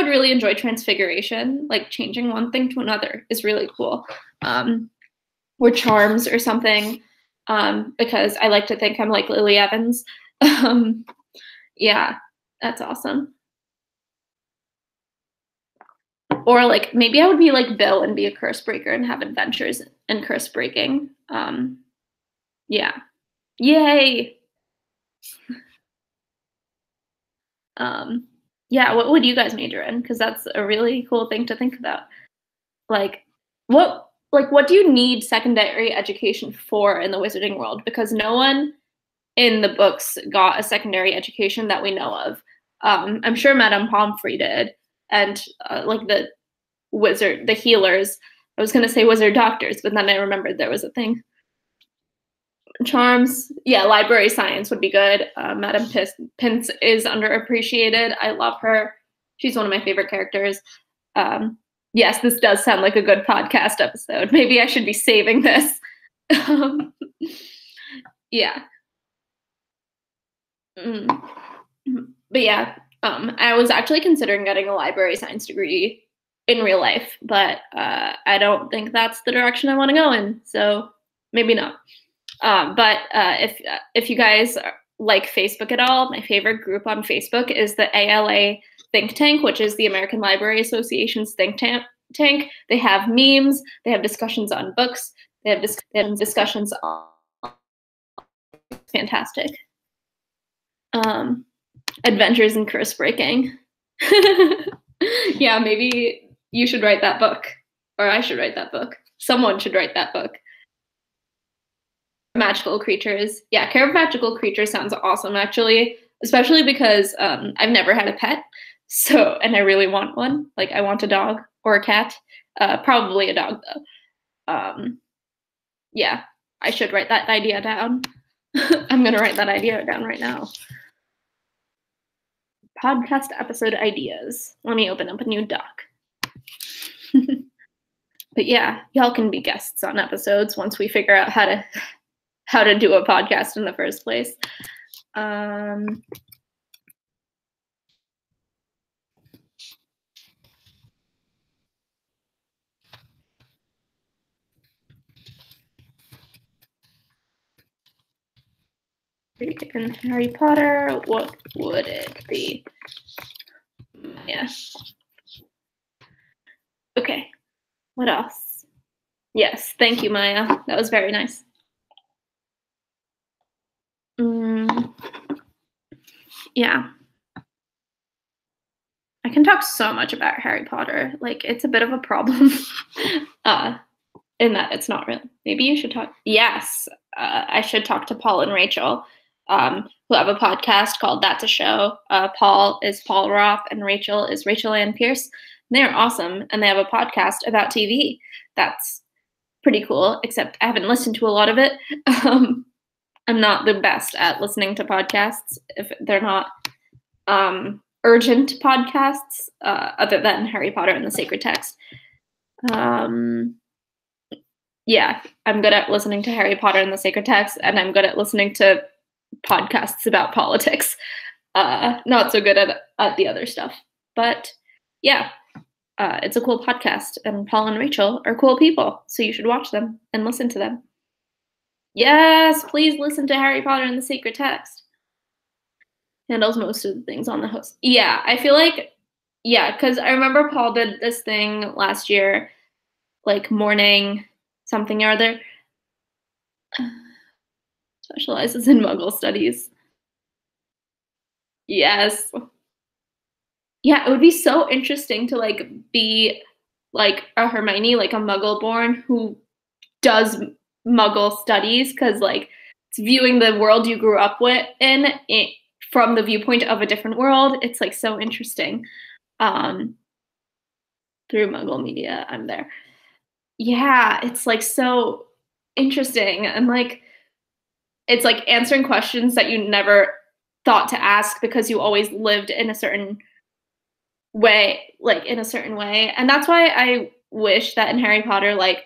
really enjoy transfiguration, like changing one thing to another is really cool. Or charms or something, because I like to think I'm like Lily Evans. Yeah, that's awesome. Or like maybe I would be like Bill and be a curse breaker and have adventures in curse breaking. Yeah. Yay. Yeah, what would you guys major in? Because that's a really cool thing to think about. Like what do you need secondary education for in the wizarding world? Because no one in the books got a secondary education that we know of. I'm sure Madame Pomfrey did, and like the healers. I was gonna say wizard doctors, but then I remembered there was a thing. Charms, yeah, library science would be good. Madame Pince is underappreciated. I love her. She's one of my favorite characters. Yes, this does sound like a good podcast episode. Maybe I should be saving this. Yeah. But yeah, I was actually considering getting a library science degree in real life, but I don't think that's the direction I want to go in. So maybe not. But if you guys like Facebook at all, my favorite group on Facebook is the ALA Think Tank, which is the American Library Association's think tank. They have memes, they have discussions on books, they have discussions on fantastic. Adventures in curse breaking. Yeah, maybe you should write that book, or I should write that book. Someone should write that book. Magical creatures. Yeah, Care of Magical Creatures sounds awesome, actually, especially because I've never had a pet, so, and I really want one. Like, I want a dog or a cat. Probably a dog, though. Yeah, I should write that idea down. I'm gonna write that idea down right now. Podcast episode ideas. Let me open up a new doc. But yeah, y'all can be guests on episodes once we figure out how to do a podcast in the first place. In Harry Potter, what would it be? Yeah. Okay. What else? Yes, thank you, Maya. That was very nice. Yeah. I can talk so much about Harry Potter. Like, it's a bit of a problem. In that it's not real. Maybe you should talk. Yes, I should talk to Paul and Rachel, who have a podcast called That's a Show. Paul is Paul Roth and Rachel is Rachel Ann Pierce. They're awesome, and they have a podcast about TV. That's pretty cool, except I haven't listened to a lot of it. I'm not the best at listening to podcasts if they're not urgent podcasts, other than Harry Potter and the Sacred Text. Yeah, I'm good at listening to Harry Potter and the Sacred Text, and I'm good at listening to podcasts about politics. Not so good at the other stuff. But yeah, it's a cool podcast, and Paul and Rachel are cool people, so you should watch them and listen to them. Yes, please listen to Harry Potter and the Sacred Text. Handles most of the things on the host. Yeah, I feel like, yeah, because I remember Paul did this thing last year, like morning something or other. Specializes in Muggle studies. Yes. Yeah, it would be so interesting to like be like a Hermione, like a Muggle born who does Muggle studies, because like it's viewing the world you grew up with in it, from the viewpoint of a different world. It's like so interesting. Through Muggle media, I'm there. Yeah, it's like so interesting, and like it's like answering questions that you never thought to ask because you always lived in a certain way, like in a certain way. And that's why I wish that in Harry Potter, like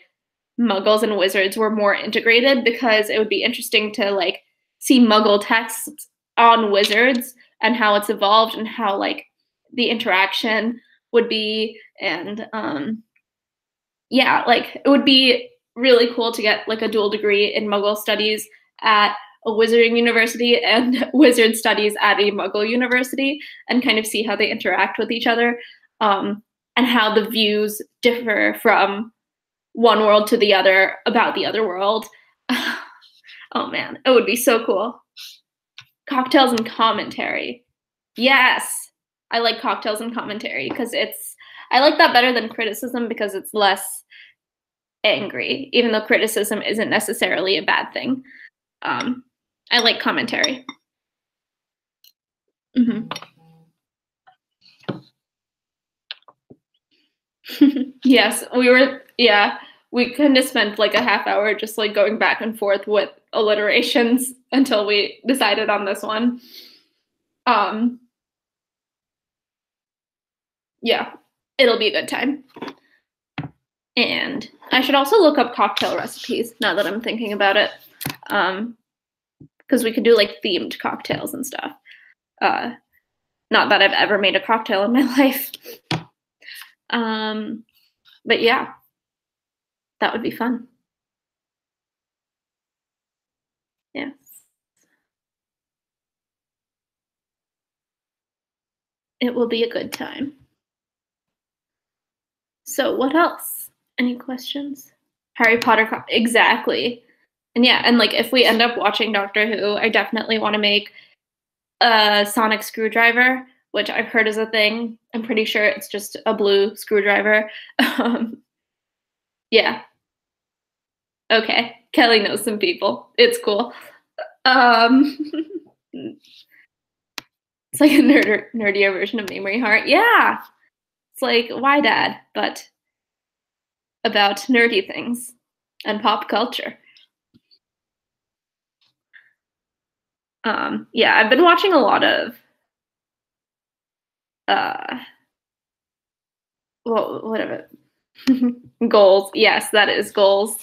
muggles and wizards were more integrated, because it would be interesting to like see muggle texts on wizards and how it's evolved and how like the interaction would be. And yeah, like it would be really cool to get like a dual degree in muggle studies at a wizarding university and wizard studies at a muggle university, and kind of see how they interact with each other, and how the views differ from one world to the other about the other world. Oh man, it would be so cool. Cocktails and commentary. Yes, I like cocktails and commentary because I like that better than criticism, because it's less angry, even though criticism isn't necessarily a bad thing. I like commentary. Mm-hmm. Yes, we kind of spent like a half hour just like going back and forth with alliterations until we decided on this one. Yeah, it'll be a good time. And I should also look up cocktail recipes now that I'm thinking about it. Because we could do like themed cocktails and stuff. Not that I've ever made a cocktail in my life. But yeah, that would be fun. Yes. It will be a good time. So what else? Any questions? Harry Potter, exactly. And yeah, and like if we end up watching Doctor Who, I definitely want to make a sonic screwdriver, which I've heard is a thing. I'm pretty sure it's just a blue screwdriver. Yeah. Okay. Kelly knows some people. It's cool. It's like a nerdier version of Memory Heart. Yeah. It's like Why Dad, but about nerdy things and pop culture. Yeah, I've been watching a lot of what of it? Goals. Yes, that is goals.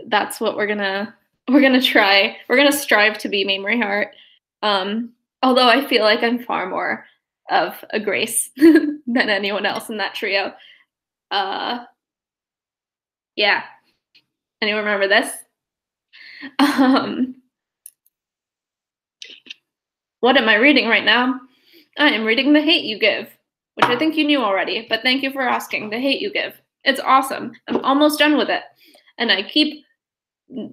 That's what we're gonna try. We're gonna strive to be Memory Heart. Although I feel like I'm far more of a Grace than anyone else in that trio. Yeah. Anyone remember this? What am I reading right now? I am reading The Hate You Give, which I think you knew already, but thank you for asking. The Hate You Give. It's awesome. I'm almost done with it. And I keep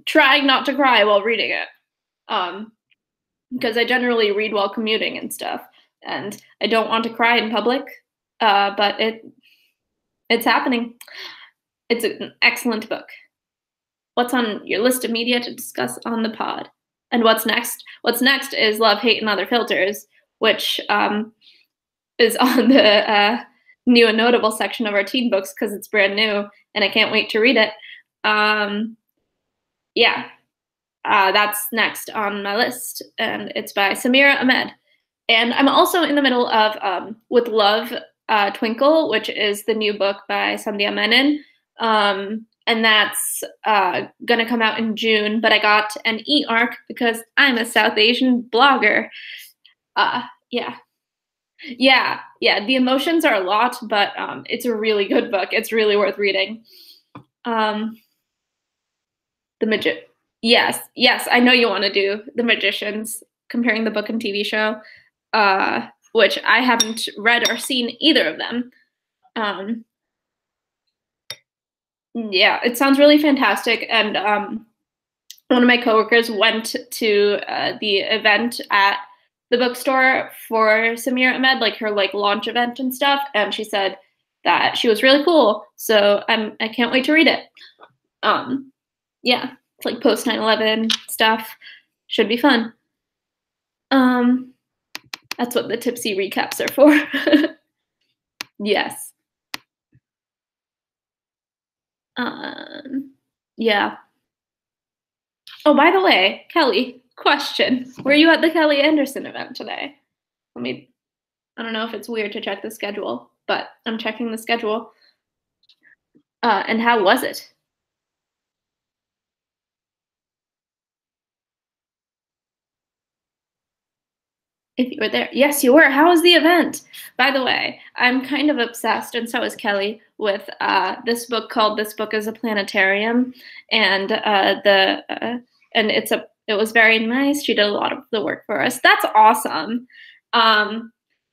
trying not to cry while reading it. Because I generally read while commuting and stuff. And I don't want to cry in public, but it's happening. It's an excellent book. What's on your list of media to discuss on the pod? And what's next? What's next is Love, Hate, and Other Filters, which is on the new and notable section of our teen books because it's brand new and I can't wait to read it. Yeah. that's next on my list, and it's by Samira Ahmed. And I'm also in the middle of With Love, Twinkle, which is the new book by Sandhya Menon. And that's going to come out in June, but I got an e-arc because I'm a South Asian blogger. Yeah. Yeah, the emotions are a lot, but it's a really good book. It's really worth reading. The Magician. Yes, I know you want to do The Magicians, comparing the book and TV show, which I haven't read or seen either of them. Yeah, it sounds really fantastic. And one of my coworkers went to the event at the bookstore for Samira Ahmed, like her like launch event and stuff, and she said that she was really cool. So I can't wait to read it. Yeah, it's like post 9/11 stuff. Should be fun. That's what the tipsy recaps are for. Yes. Yeah. Oh, by the way, Kelly, question. Were you at the Kelly Anderson event today? I don't know if it's weird to check the schedule, but I'm checking the schedule. And how was it? If you were there. Yes, you were. How was the event? By the way, I'm kind of obsessed, and so is Kelly, with this book called "This Book is a Planetarium," and it was very nice. She did a lot of the work for us. That's awesome.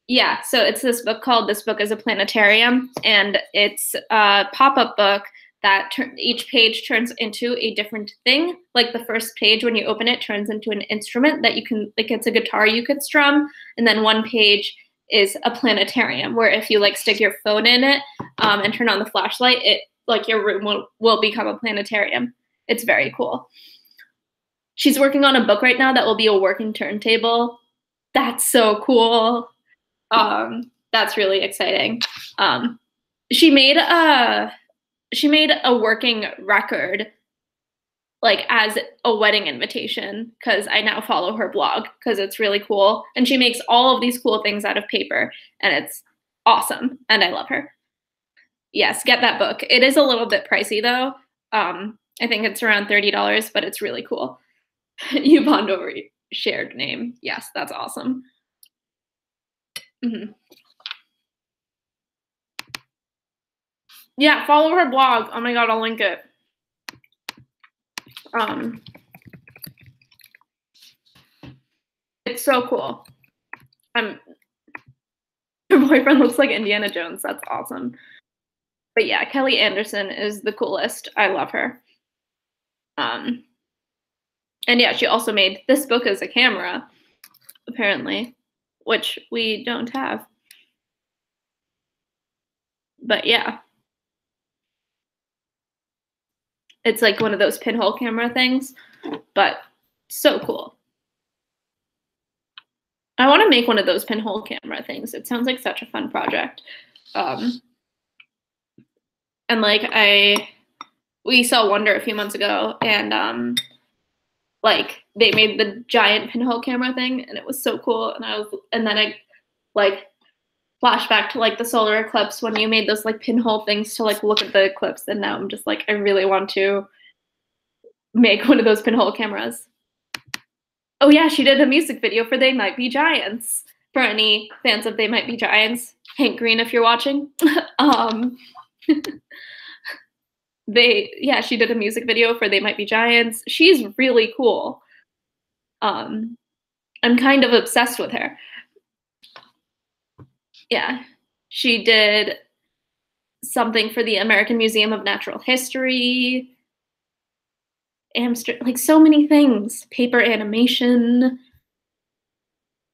Yeah, so it's this book called "This Book is a Planetarium," and it's a pop-up book that each page turns into a different thing. Like the first page, when you open it, turns into an instrument that you can, like it's a guitar you could strum. And then one page is a planetarium, where if you like stick your phone in it and turn on the flashlight, it like your room will become a planetarium. It's very cool. She's working on a book right now that will be a working turntable. That's so cool. That's really exciting. She made a working record like as a wedding invitation because I now follow her blog because it's really cool. And she makes all of these cool things out of paper and it's awesome. And I love her. Yes, get that book. It is a little bit pricey though. I think it's around $30, but it's really cool. You bond over shared name. Yes, that's awesome. Mm-hmm. Yeah, follow her blog. Oh my god, I'll link it. It's so cool. Her boyfriend looks like Indiana Jones. That's awesome. But yeah, Kelly Anderson is the coolest. I love her. And yeah, she also made this book as a camera, apparently, which we don't have. But yeah. It's like one of those pinhole camera things, but so cool. I want to make one of those pinhole camera things. It sounds like such a fun project. And like we saw Wonder a few months ago, and like they made the giant pinhole camera thing, and it was so cool. And then I like flashback to like the solar eclipse when you made those like pinhole things to like look at the eclipse, and now I'm just like I really want to make one of those pinhole cameras. Oh yeah, she did a music video for They Might Be Giants. For any fans of They Might Be Giants, Hank Green, if you're watching. She did a music video for They Might Be Giants. She's really cool. I'm kind of obsessed with her. Yeah, she did something for the American Museum of Natural History. Like so many things. Paper animation.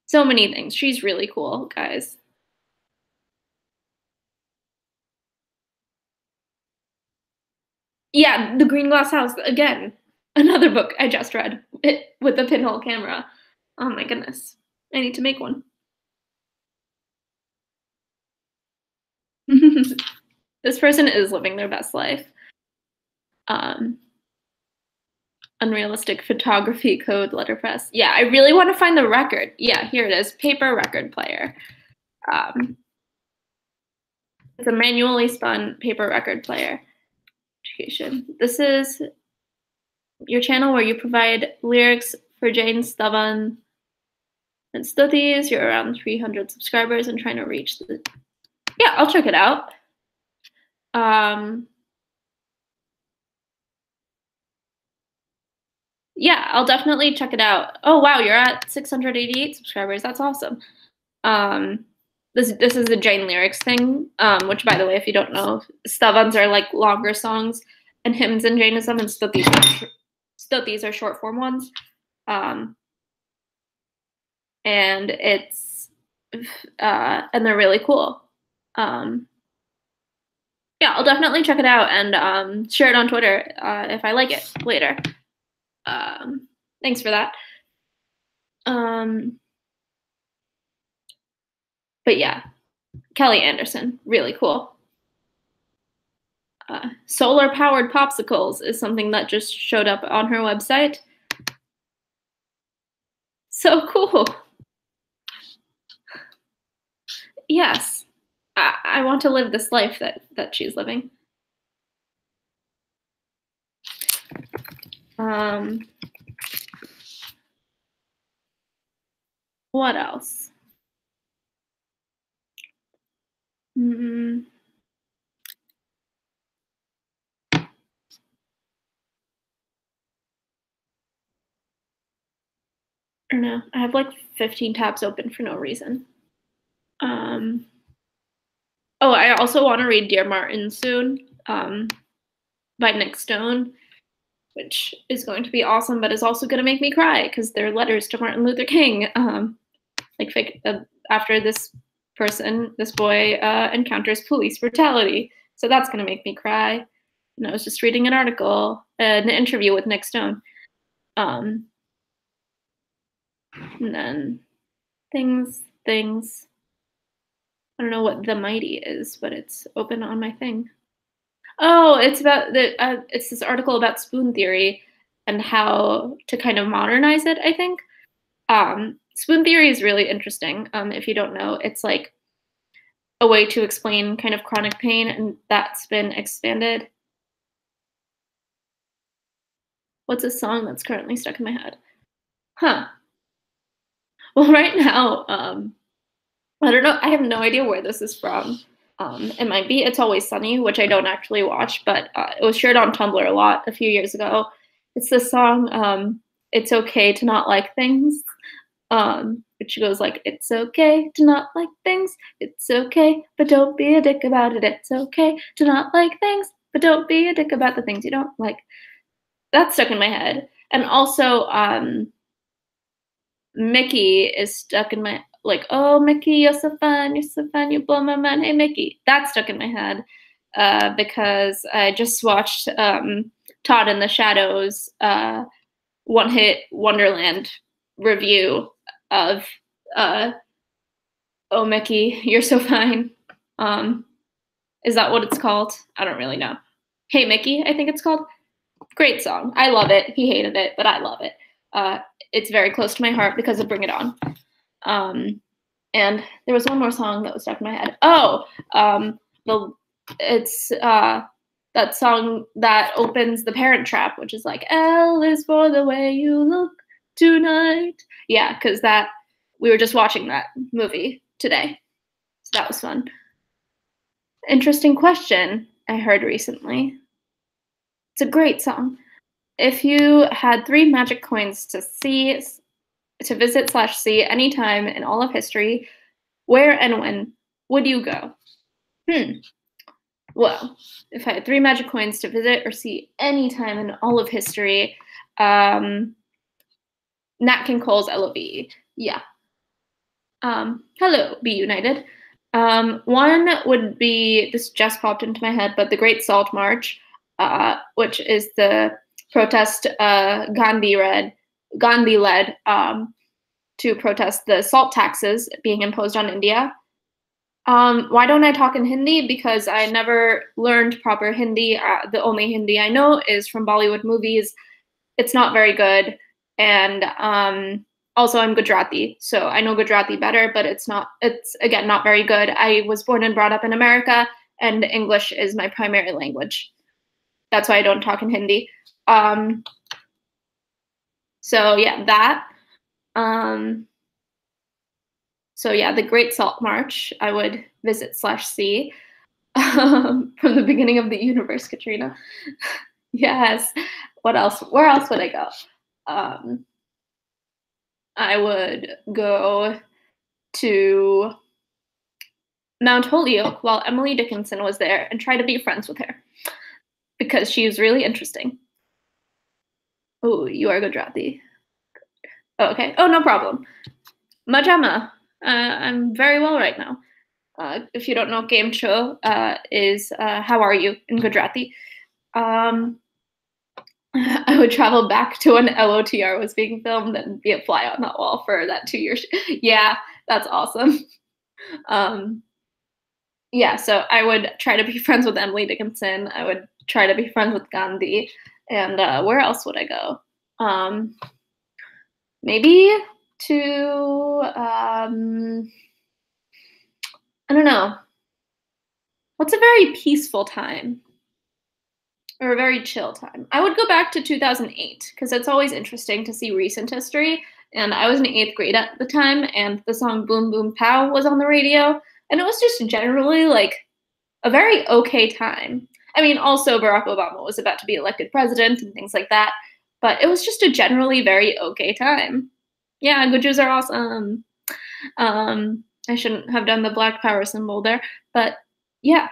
So many things. She's really cool, guys. Yeah, The Green Glass House, again. Another book I just read with the pinhole camera. Oh my goodness. I need to make one. This person is living their best life. Unrealistic photography code letterpress. Yeah, I really want to find the record. Yeah, here it is, paper record player. It's a manually spun paper record player. Education. This is your channel where you provide lyrics for Jane Stavan and Studies. You're around 300 subscribers and trying to reach the... Yeah, I'll check it out. Yeah, I'll definitely check it out. Oh wow, you're at 688 subscribers. That's awesome. This is the Jane lyrics thing, which by the way, if you don't know, stavans are like longer songs and hymns in Jainism, and stutis are short form ones. And it's and they're really cool. Yeah, I'll definitely check it out and share it on Twitter if I like it later. Thanks for that. But yeah, Kelly Anderson, really cool. Solar powered popsicles is something that just showed up on her website. So cool. Yes, I want to live this life that she's living. What else? I don't know. I have like 15 tabs open for no reason. Oh, I also want to read Dear Martin soon, by Nick Stone, which is going to be awesome, but is also going to make me cry because they're letters to Martin Luther King. After this boy encounters police brutality. So that's going to make me cry. And I was just reading an article, an interview with Nick Stone. And then things. I don't know what The Mighty is, but it's open on my thing. Oh, it's about it's this article about spoon theory and how to kind of modernize it, I think. Spoon theory is really interesting. If you don't know, it's like a way to explain kind of chronic pain, and that's been expanded. What's a song that's currently stuck in my head? Huh. Well, right now, I don't know. I have no idea where this is from. It might be It's Always Sunny, which I don't actually watch, but it was shared on Tumblr a lot a few years ago. It's the song, It's Okay to Not Like Things, which goes like, it's okay to not like things, it's okay, but don't be a dick about it. It's okay to not like things, but don't be a dick about the things you don't like. That's stuck in my head. And also, Mickey is stuck in my, like, oh, Mickey, you're so fun, you blow my mind, hey, Mickey. That's stuck in my head because I just watched Todd in the Shadows One Hit Wonderland review of oh, Mickey, you're so fine. Is that what it's called? I don't really know. Hey, Mickey, I think it's called. Great song. I love it. He hated it, but I love it. It's very close to my heart because of Bring It On. And there was one more song that was stuck in my head. Oh, it's that song that opens The Parent Trap, which is like, L is for the way you look tonight. Yeah, because we were just watching that movie today. So that was fun. Interesting question I heard recently. It's a great song. If you had 3 magic coins to visit/see anytime in all of history, where and when would you go? Well, if I had 3 magic coins to visit or see anytime in all of history, Nat King Cole's LOVE. Yeah. Hello, Be United. One would be, this just popped into my head, but the Great Salt March, which is the protest Gandhi led to protest the salt taxes being imposed on India. Why don't I talk in Hindi? Because I never learned proper Hindi. The only Hindi I know is from Bollywood movies it's not very good. And also I'm Gujarati, so I know Gujarati better, but it's again not very good. I was born and brought up in America, and English is my primary language. That's why I don't talk in Hindi. So yeah, that. So yeah, the Great Salt March I would visit / see from the beginning of the universe, Katrina. Yes. What else? Where else would I go? I would go to Mount Holyoke while Emily Dickinson was there and try to be friends with her because she was really interesting. Oh, you are Gujarati. Oh, okay. Oh, no problem. Majama. I'm very well right now. If you don't know, game show is how are you in Gujarati. I would travel back to when LOTR was being filmed and be a fly on that wall for that 2 years. Yeah, that's awesome. Yeah, so I would try to be friends with Emily Dickinson. I would try to be friends with Gandhi. And where else would I go? Maybe to, I don't know. What's a very peaceful time? Or a very chill time? I would go back to 2008 because it's always interesting to see recent history. And I was in 8th grade at the time, and the song Boom Boom Pow was on the radio. And it was just generally like a very okay time. I mean, also Barack Obama was about to be elected president and things like that. But it was just a generally very okay time. Yeah, Gujus are awesome. I shouldn't have done the Black Power symbol there, but yeah.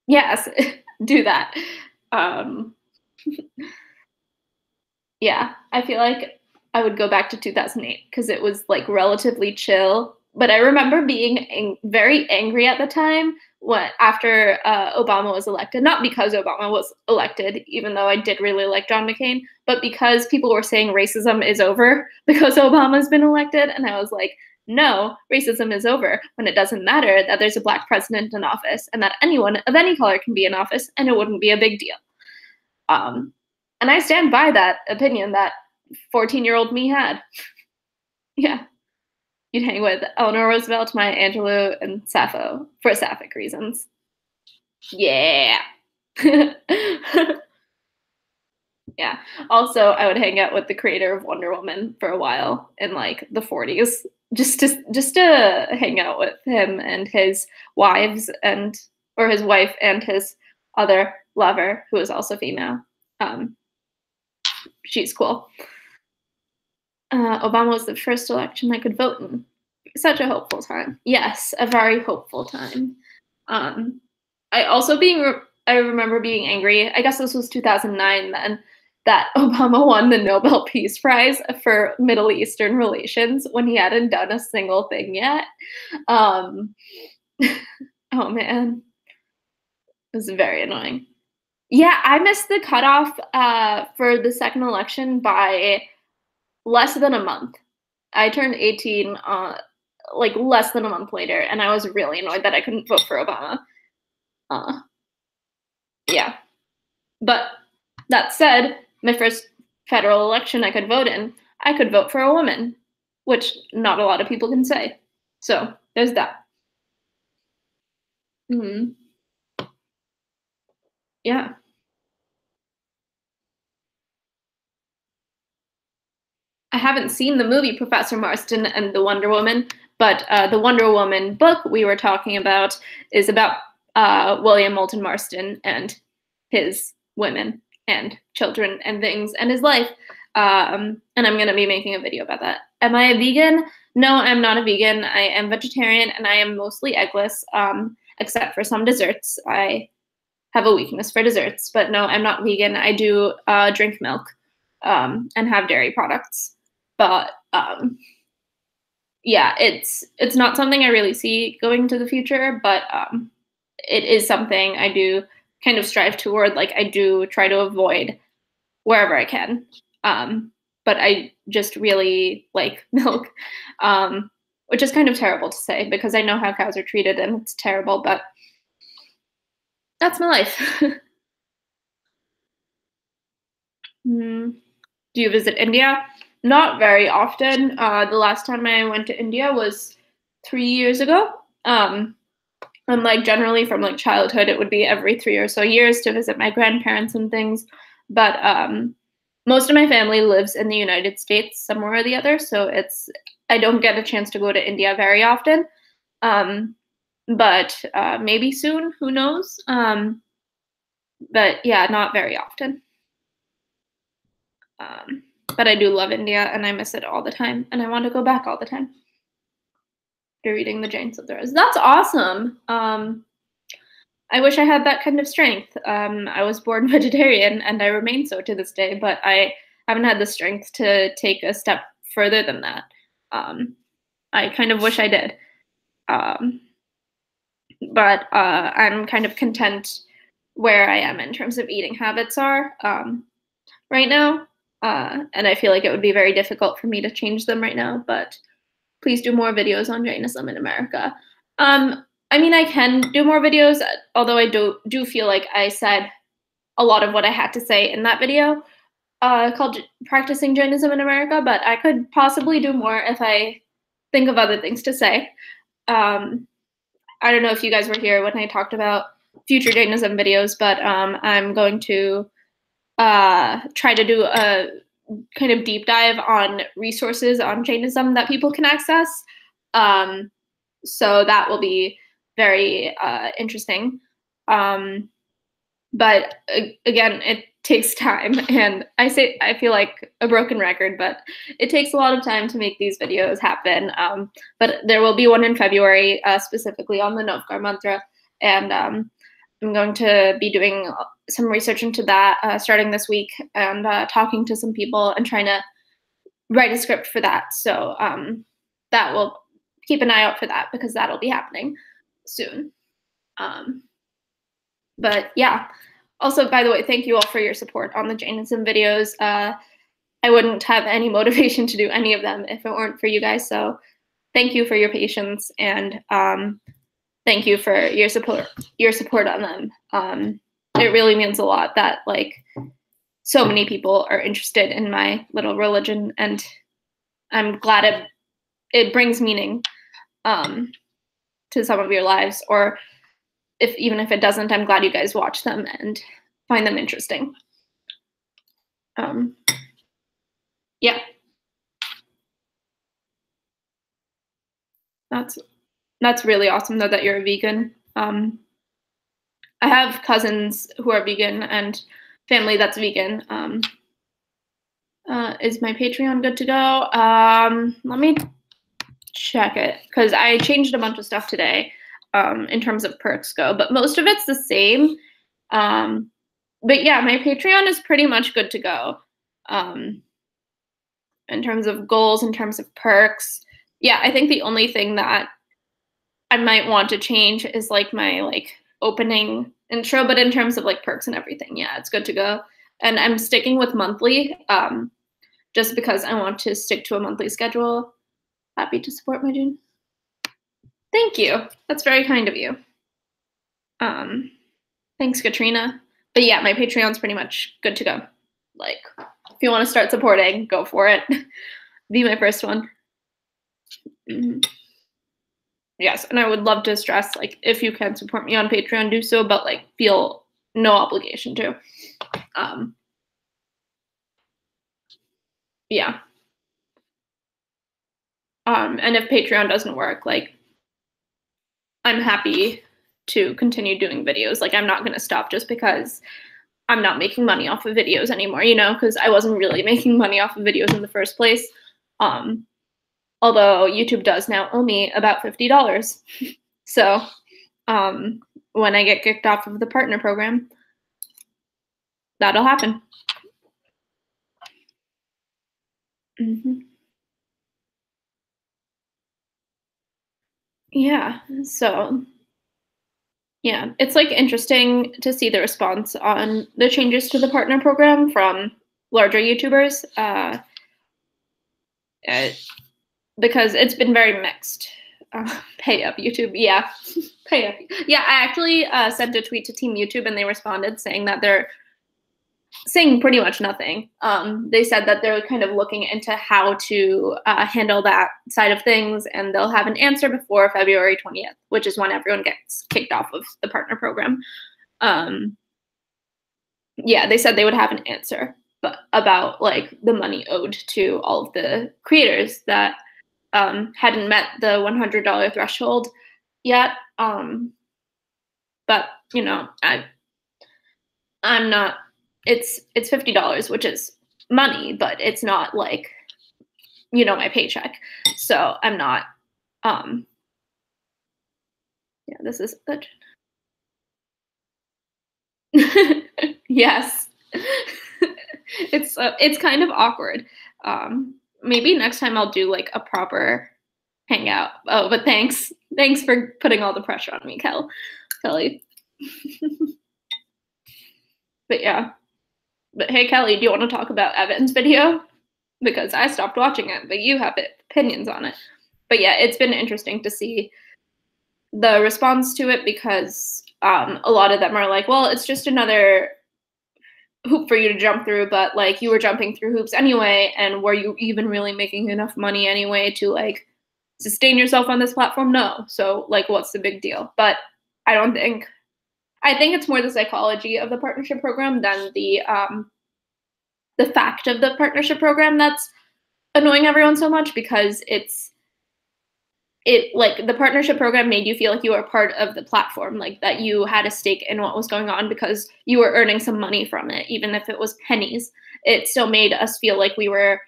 Yes, do that. Um, yeah, I feel like I would go back to 2008 because it was like relatively chill. But I remember being very angry at the time after Obama was elected. Not because Obama was elected, even though I did really like John McCain, but because people were saying racism is over because Obama's been elected. And I was like, no, racism is over when it doesn't matter that there's a black president in office and that anyone of any color can be in office and it wouldn't be a big deal. And I stand by that opinion that 14-year-old me had. Yeah. You'd hang with Eleanor Roosevelt, Maya Angelou, and Sappho for sapphic reasons. Yeah. Yeah. Also, I would hang out with the creator of Wonder Woman for a while in like the 40s, just to hang out with him and his wives or his wife and his other lover, who is also female. She's cool. Obama was the first election I could vote in. Such a hopeful time. Yes, a very hopeful time. I remember being angry. I guess this was 2009 then, that Obama won the Nobel Peace Prize for Middle Eastern relations when he hadn't done a single thing yet. Oh man, it was very annoying. Yeah, I missed the cutoff for the second election by less than a month. I turned 18 like less than a month later, and I was really annoyed that I couldn't vote for Obama. Yeah. But that said, my first federal election I could vote in, I could vote for a woman, which not a lot of people can say. So there's that. Yeah. I haven't seen the movie Professor Marston and the Wonder Woman, but the Wonder Woman book we were talking about is about William Moulton Marston and his women and children and things and his life. And I'm going to be making a video about that. Am I a vegan? No, I'm not a vegan. I am vegetarian and I am mostly eggless, except for some desserts. I have a weakness for desserts, but no, I'm not vegan. I do drink milk and have dairy products. But yeah, it's not something I really see going into the future, but it is something I do kind of strive toward. Like I do try to avoid wherever I can. But I just really like milk, which is kind of terrible to say because I know how cows are treated and it's terrible, but that's my life. Do you visit India? Not very often. The last time I went to India was 3 years ago. And like generally from like childhood, it would be every 3 or so years to visit my grandparents and things. But most of my family lives in the United States somewhere or the other, so I don't get a chance to go to India very often. But maybe soon, who knows? But yeah, not very often. But I do love India and I miss it all the time and I want to go back all the time. After reading the Jain Sutras. That's awesome. I wish I had that kind of strength. I was born vegetarian and I remain so to this day, but I haven't had the strength to take a step further than that. I kind of wish I did. But I'm kind of content where I am in terms of eating habits are right now. And I feel like it would be very difficult for me to change them right now, but please do more videos on Jainism in America. I mean, I can do more videos, although I do feel like I said a lot of what I had to say in that video called Practicing Jainism in America, but I could possibly do more if I think of other things to say. I don't know if you guys were here when I talked about future Jainism videos, but I'm going to try to do a kind of deep dive on resources on Jainism that people can access. So that will be very interesting. But again, it takes time, and I feel like a broken record, but it takes a lot of time to make these videos happen. But there will be one in February, specifically on the Navkar mantra, and I'm going to be doing some research into that starting this week, and talking to some people and trying to write a script for that. So that will keep an eye out for that because that'll be happening soon. But yeah. Also, by the way, thank you all for your support on the Jainism videos. I wouldn't have any motivation to do any of them if it weren't for you guys. So thank you for your patience and thank you for your support on them. It really means a lot that like so many people are interested in my little religion, and I'm glad it brings meaning to some of your lives, or even if it doesn't, I'm glad you guys watch them and find them interesting. Yeah. That's really awesome though that you're a vegan. I have cousins who are vegan and family that's vegan. Is my Patreon good to go? Let me check it because I changed a bunch of stuff today in terms of perks go, but most of it's the same. But yeah, my Patreon is pretty much good to go in terms of goals, in terms of perks. Yeah, I think the only thing that I might want to change is like my like opening intro, but in terms of like perks and everything, yeah, it's good to go. And I'm sticking with monthly just because I want to stick to a monthly schedule. Happy to support my June. Thank you. That's very kind of you. Thanks, Katrina. But yeah, my Patreon's pretty much good to go. Like, if you want to start supporting, go for it. Be my first one. Yes, and I would love to stress, like, if you can support me on Patreon, do so, but like, feel no obligation to. Yeah. And if Patreon doesn't work, like, I'm happy to continue doing videos. Like, I'm not going to stop just because I'm not making money off of videos anymore, you know, because I wasn't really making money off of videos in the first place. Although YouTube does now owe me about $50. So when I get kicked off of the partner program, that'll happen. Yeah, so yeah, it's like interesting to see the response on the changes to the partner program from larger YouTubers because it's been very mixed. Pay up, YouTube. Yeah, pay up. Yeah, I actually sent a tweet to Team YouTube and they responded saying that they're saying pretty much nothing. They said that they're kind of looking into how to handle that side of things, and they'll have an answer before February 20th, which is when everyone gets kicked off of the partner program. Yeah, they said they would have an answer, but about like the money owed to all of the creators that hadn't met the $100 threshold yet. But you know, I'm not. It's $50, which is money, but it's not like, you know, my paycheck. So I'm not. Yeah, this is good. Yes. It's kind of awkward. Maybe next time I'll do like a proper hangout. Oh, but thanks for putting all the pressure on me, Kelly. But yeah. But hey, Kelly, do you want to talk about Evan's video? Because I stopped watching it, but you have opinions on it. But yeah, it's been interesting to see the response to it, because a lot of them are like, well, it's just another hoop for you to jump through, but like you were jumping through hoops anyway, and were you even really making enough money anyway to like sustain yourself on this platform? No. So like, what's the big deal? But I think it's more the psychology of the partnership program than the fact of the partnership program that's annoying everyone so much, because it like the partnership program made you feel like you were part of the platform, like that you had a stake in what was going on because you were earning some money from it, even if it was pennies. It still made us feel like we were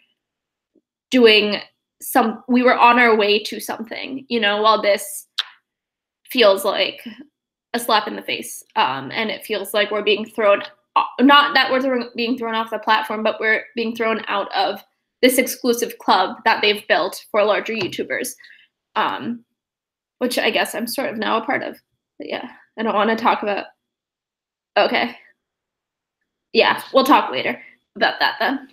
we were on our way to something, you know, while this feels like a slap in the face. And it feels like we're being thrown, not that we're being thrown off the platform, but we're being thrown out of this exclusive club that they've built for larger YouTubers. Which I guess I'm sort of now a part of. But yeah, I don't want to talk about. Okay. Yeah, we'll talk later about that then.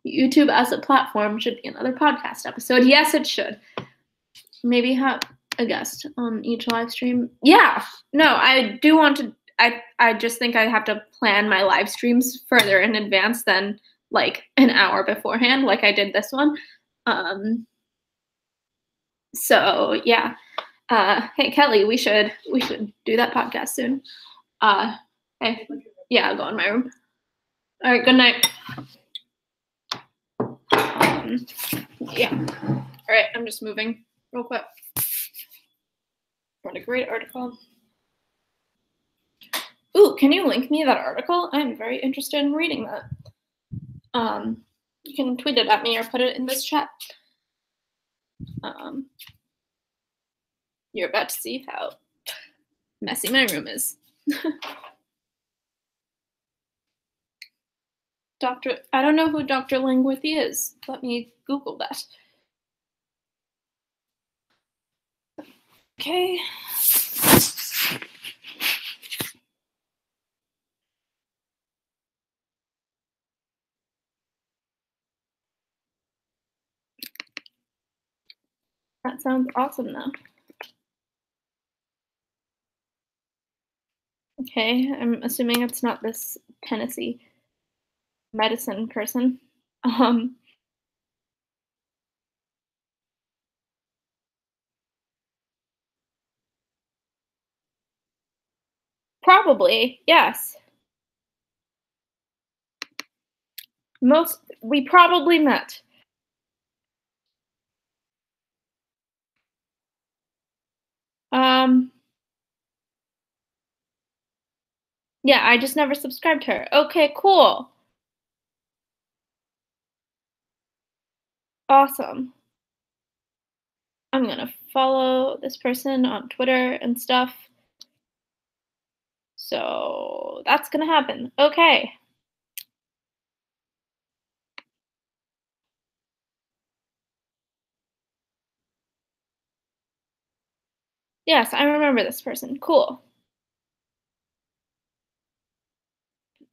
YouTube as a platform should be another podcast episode. Yes, it should. Maybe have a guest on each live stream. Yeah. No, I do want to. I just think I have to plan my live streams further in advance than like an hour beforehand, like I did this one. So yeah. Hey Kelly, we should do that podcast soon. Hey, yeah, I'll go in my room. All right, good night. Yeah. All right, I'm just moving real quick. What a great article. Ooh, can you link me that article? I'm very interested in reading that. You can tweet it at me or put it in this chat. You're about to see how messy my room is. I don't know who Dr. Langworthy is. Let me Google that. Okay. That sounds awesome, though. Okay, I'm assuming it's not this Tennessee medicine person. Probably, yes. We probably met. Yeah, I just never subscribed to her. Okay, cool. Awesome. I'm gonna follow this person on Twitter and stuff. So that's gonna happen. Okay. Yes, I remember this person. Cool.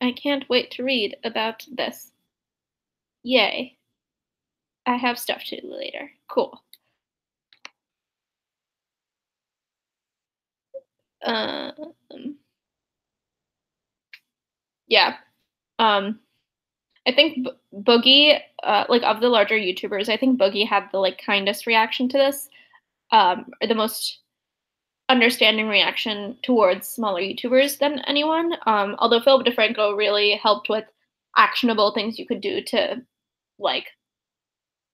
I can't wait to read about this. Yay. I have stuff to do later. Cool. Yeah. I think Boogie, like of the larger YouTubers, I think Boogie had the like kindest reaction to this, or the most understanding reaction towards smaller YouTubers than anyone. Although Philip DeFranco really helped with actionable things you could do to like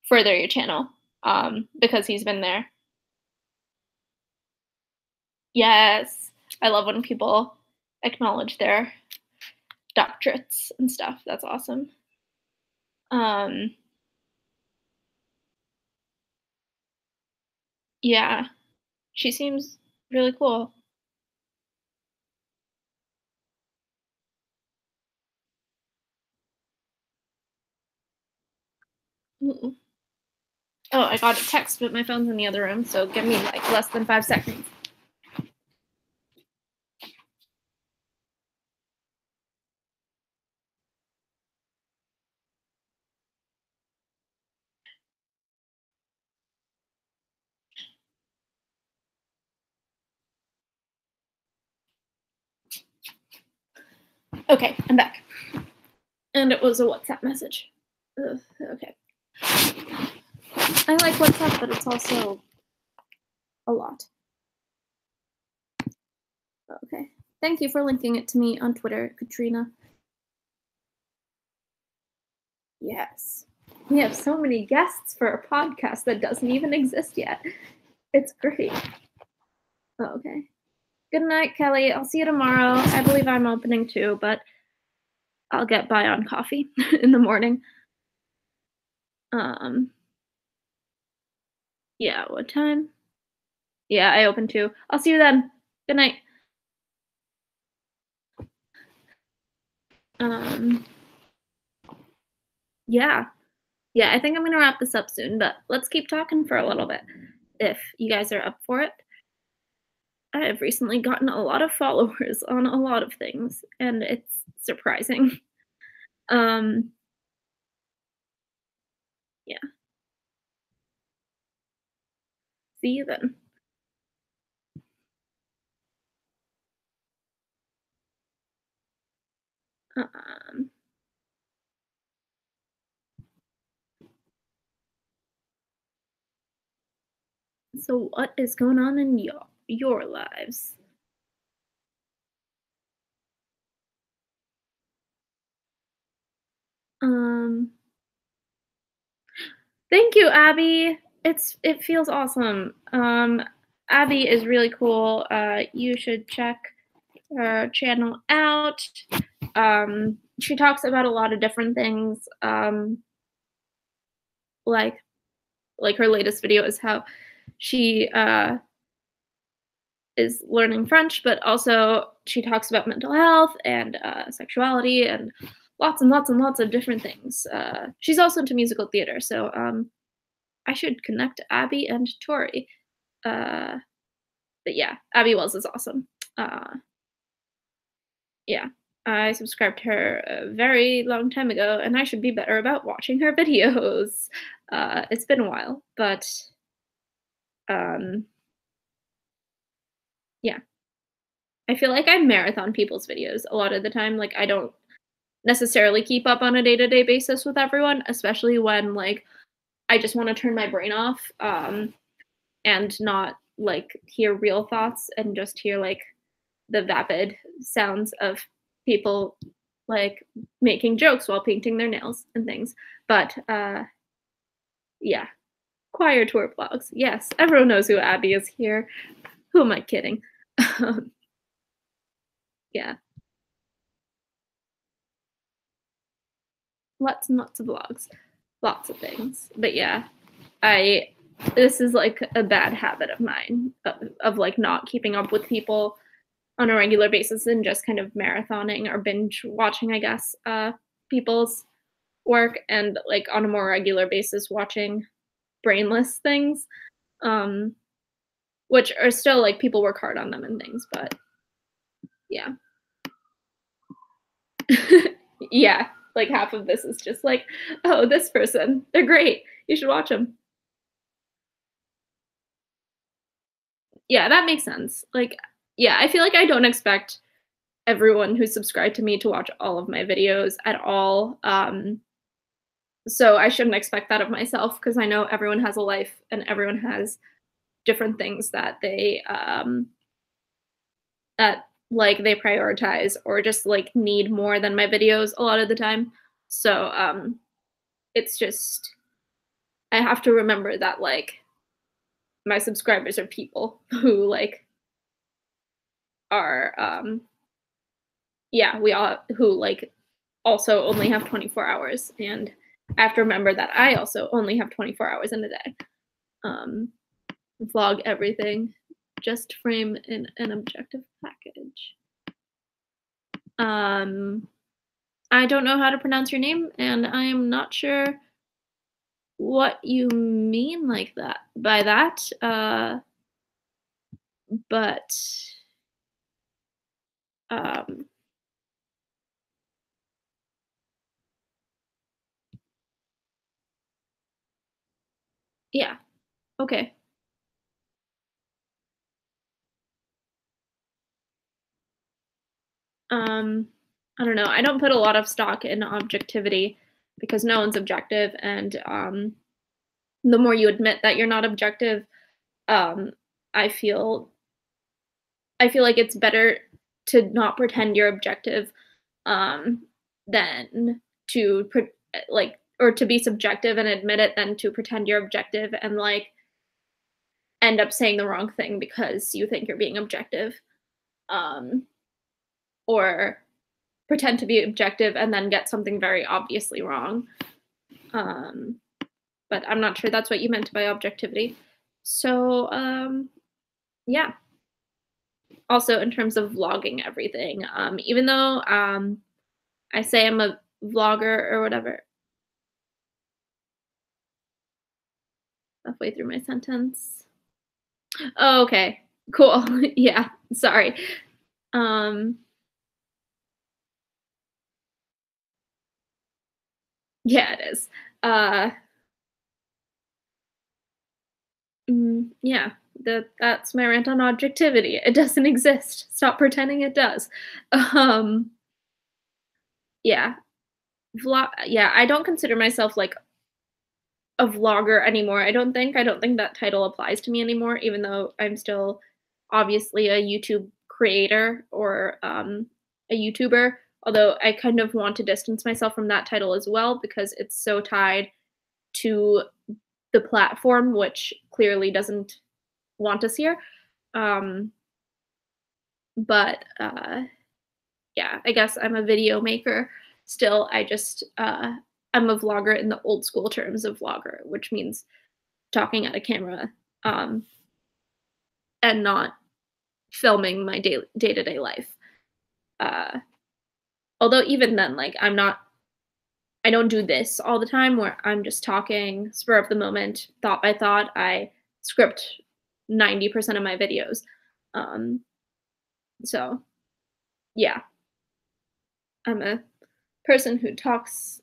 further your channel, because he's been there. Yes, I love when people acknowledge their doctorates and stuff. That's awesome. Yeah, she seems really cool. Mm-mm. Oh, I got a text, but my phone's in the other room, so give me like less than 5 seconds. Okay, I'm back. And it was a WhatsApp message. Ugh, okay. I like WhatsApp, but it's also a lot. Okay. Thank you for linking it to me on Twitter, Katrina. Yes. We have so many guests for a podcast that doesn't even exist yet. It's great. Okay. Good night, Kelly. I'll see you tomorrow. I believe I'm opening too, but I'll get by on coffee in the morning. Yeah, what time? Yeah, I open too. I'll see you then. Good night. Yeah. Yeah, I think I'm gonna wrap this up soon, but let's keep talking for a little bit if you guys are up for it. I have recently gotten a lot of followers on a lot of things, and it's surprising. Um, yeah. See you then. Um, so what is going on in your lives? Um, Thank you, Abby. It feels awesome. Abby is really cool. You should check her channel out. She talks about a lot of different things. Like her latest video is how she is learning French, but also she talks about mental health and sexuality and lots and lots and lots of different things. She's also into musical theater, so I should connect Abby and Tori. But yeah, Abby Wells is awesome. Yeah, I subscribed to her a very long time ago, and I should be better about watching her videos. It's been a while, but yeah. I feel like I marathon people's videos a lot of the time. Like, I don't necessarily keep up on a day-to-day basis with everyone, especially when like I just want to turn my brain off, and not like hear real thoughts and just hear like the vapid sounds of people like making jokes while painting their nails and things. But yeah, choir tour vlogs. Yes, everyone knows who Abby is here. Who am I kidding? Yeah, lots and lots of vlogs, lots of things. But yeah, I this is like a bad habit of mine of like not keeping up with people on a regular basis and just kind of marathoning or binge watching, I guess, people's work, and like on a more regular basis watching brainless things, um, which are still like people work hard on them and things, but yeah. Yeah, like half of this is just like, oh, this person, they're great. You should watch them. Yeah, that makes sense. Like, yeah, I feel like I don't expect everyone who's subscribed to me to watch all of my videos at all. So I shouldn't expect that of myself because I know everyone has a life and everyone has different things that they prioritize or just like need more than my videos a lot of the time. So it's just I have to remember that like my subscribers are people who like are yeah, we all who like also only have 24 hours, and I have to remember that I also only have 24 hours in a day. Um Vlog everything, just frame in an objective package. I don't know how to pronounce your name, and I am not sure what you mean like that by that. But yeah, okay. I don't know. I don't put a lot of stock in objectivity because no one's objective, and the more you admit that you're not objective, um, I feel I feel like it's better to not pretend you're objective, um, than to like or to be subjective and admit it than to pretend you're objective and like end up saying the wrong thing because you think you're being objective, um, or pretend to be objective and then get something very obviously wrong. Um, but I'm not sure that's what you meant by objectivity. So yeah. Also, in terms of vlogging everything, even though I say I'm a vlogger or whatever, halfway through my sentence. Oh, okay, cool. Yeah, sorry. Um, yeah, it is. Yeah, that's my rant on objectivity. It doesn't exist. Stop pretending it does. Um, yeah, yeah, I don't consider myself like a vlogger anymore. I don't think that title applies to me anymore, even though I'm still obviously a YouTube creator or a YouTuber. Although I kind of want to distance myself from that title as well because it's so tied to the platform, which clearly doesn't want us here. Um, but yeah, I guess I'm a video maker still. I'm a vlogger in the old school terms of vlogger, which means talking at a camera um, and not filming my day-to-day life. Uh, Although even then, like I don't do this all the time where I'm just talking spur of the moment, thought by thought. I script 90% of my videos. Um, so yeah, I'm a person who talks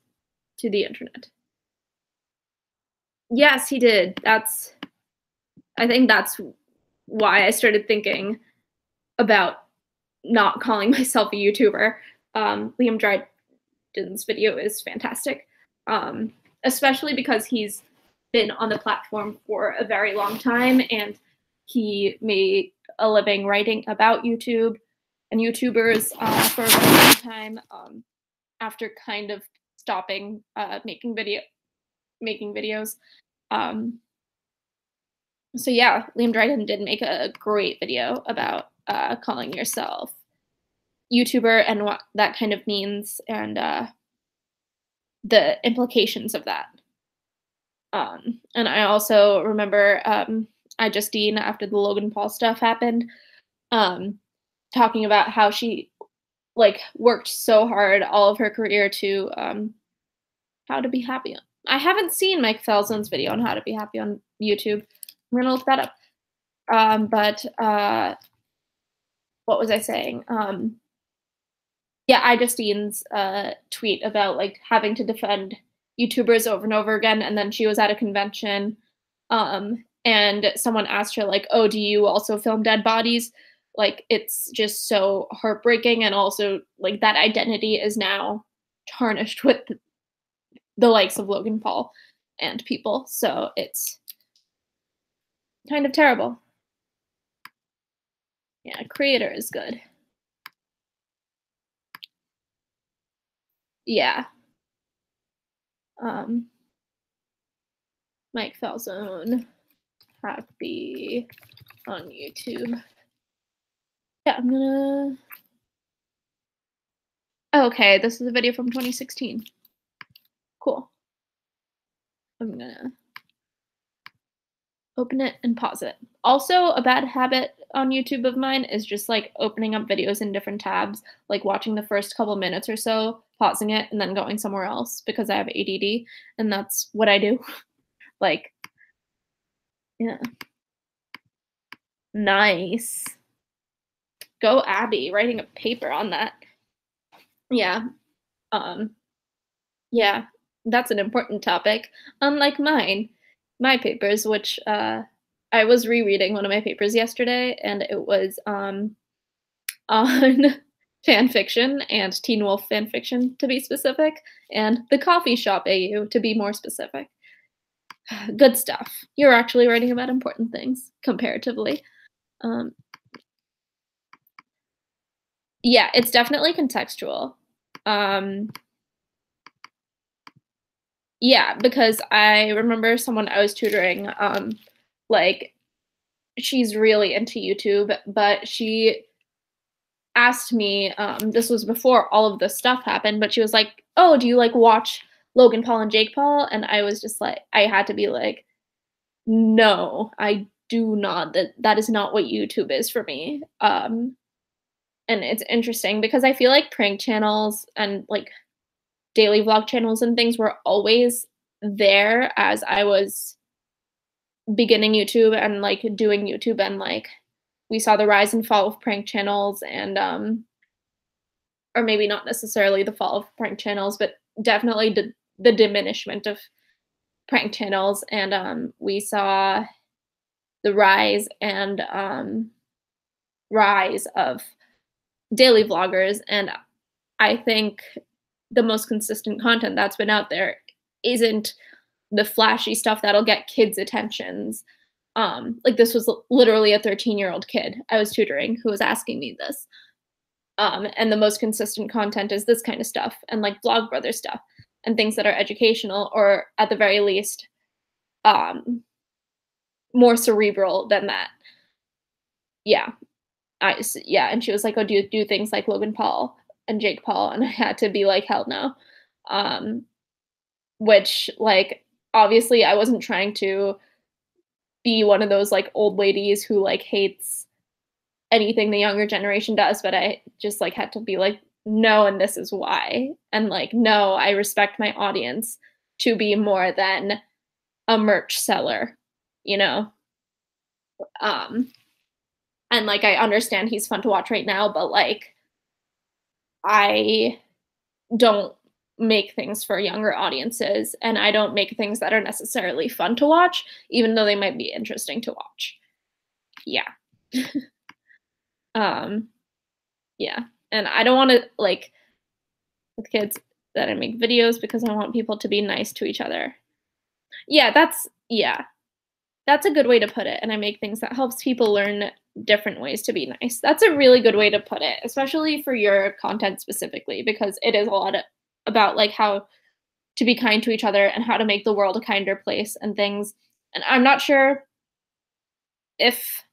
to the internet. Yes, he did. I think that's why I started thinking about not calling myself a YouTuber. Liam Dryden's video is fantastic, especially because he's been on the platform for a very long time and he made a living writing about YouTube and YouTubers for a very long time after kind of stopping making videos. So yeah, Liam Dryden did make a great video about calling yourself YouTuber and what that kind of means and the implications of that. And I also remember Justine after the Logan Paul stuff happened, talking about how she like worked so hard all of her career to how to be happy. I haven't seen Mike Falzone's video on how to be happy on YouTube. I'm gonna look that up. But what was I saying? Yeah, Justine's tweet about like having to defend YouTubers over and over again, and then she was at a convention, and someone asked her like, "Oh, do you also film dead bodies?" Like, it's just so heartbreaking, and also, like, that identity is now tarnished with the likes of Logan Paul and people, so it's kind of terrible. Yeah, creator is good. Yeah. Um, Mike Falzone, happy on YouTube. Yeah, I'm gonna. Oh, okay, this is a video from 2016. Cool. I'm gonna open it and pause it. Also, a bad habit on YouTube of mine is just like opening up videos in different tabs, like watching the first couple minutes or so, pausing it, and then going somewhere else because I have ADD, and that's what I do. Like, yeah. Nice. Go Abby, writing a paper on that. Yeah. Um, yeah, that's an important topic. Unlike my papers, which I was rereading one of my papers yesterday, and it was on fan fiction and Teen Wolf fan fiction to be specific, and the coffee shop AU to be more specific. Good stuff. You're actually writing about important things comparatively. Um, yeah, it's definitely contextual. Yeah, because I remember someone I was tutoring, like, she's really into YouTube, but she asked me, this was before all of this stuff happened, but she was like, "Oh, do you like watch Logan Paul and Jake Paul?" And I was just like, I had to be like, "No, I do not. That is not what YouTube is for me." And it's interesting because I feel like prank channels and like daily vlog channels and things were always there as I was beginning YouTube and like doing YouTube, and like we saw the rise and fall of prank channels, and or maybe not necessarily the fall of prank channels, but definitely the diminishment of prank channels, and we saw the rise of daily vloggers, and I think the most consistent content that's been out there isn't the flashy stuff that'll get kids' attentions. Like, this was literally a 13-year-old kid I was tutoring who was asking me this. And the most consistent content is this kind of stuff, and like Vlogbrother stuff, and things that are educational, or at the very least, more cerebral than that. Yeah, yeah. And she was like, "Oh, do you do things like Logan Paul and Jake Paul?" And I had to be like, "Hell no." Um, which, like, obviously I wasn't trying to be one of those like old ladies who like hates anything the younger generation does, but I just like had to be like, no, and this is why. And like, no, I respect my audience to be more than a merch seller, you know? Um, and like, I understand he's fun to watch right now, but like, I don't make things for younger audiences, and I don't make things that are necessarily fun to watch, even though they might be interesting to watch. Yeah. um, yeah. And I don't want to like with kids that I make videos because I want people to be nice to each other. Yeah, that's a good way to put it. And I make things that helps people learn different ways to be nice. That's a really good way to put it, especially for your content specifically, because it is a lot about like how to be kind to each other and how to make the world a kinder place and things. And I'm not sure if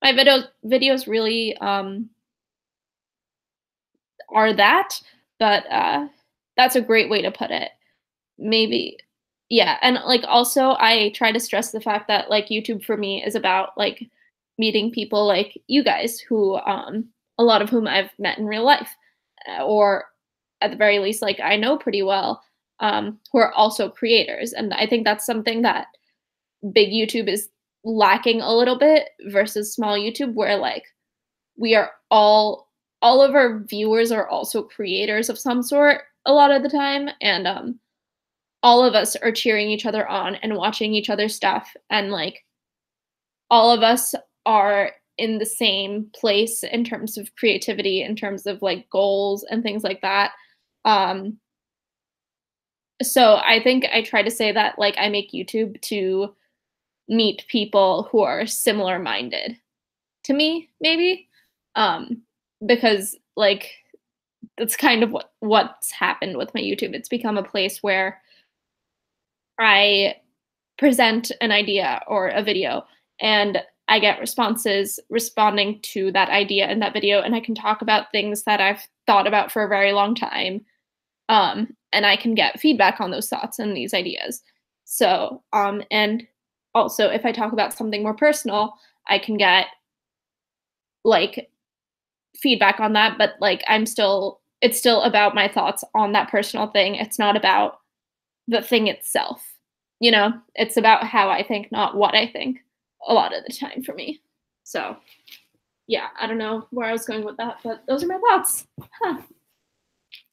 my videos really are that, but that's a great way to put it. Maybe, yeah. And like, also I try to stress the fact that like YouTube for me is about like meeting people like you guys, who a lot of whom I've met in real life, or at the very least like I know pretty well, who are also creators. And I think that's something that big YouTube is lacking a little bit versus small YouTube, where like we are all of our viewers are also creators of some sort a lot of the time, and all of us are cheering each other on and watching each other's stuff, and like all of us are in the same place in terms of creativity, in terms of like goals and things like that. Um, so I think I try to say that like I make YouTube to meet people who are similar minded to me, maybe. Um, because like that's kind of what's happened with my YouTube. It's become a place where I present an idea or a video and I get responses responding to that idea in that video, and I can talk about things that I've thought about for a very long time. And I can get feedback on those thoughts and these ideas. So, and also if I talk about something more personal, I can get like feedback on that, but like it's still about my thoughts on that personal thing. It's not about the thing itself. You know, it's about how I think, not what I think a lot of the time for me. So, yeah, I don't know where I was going with that, but those are my thoughts. Huh.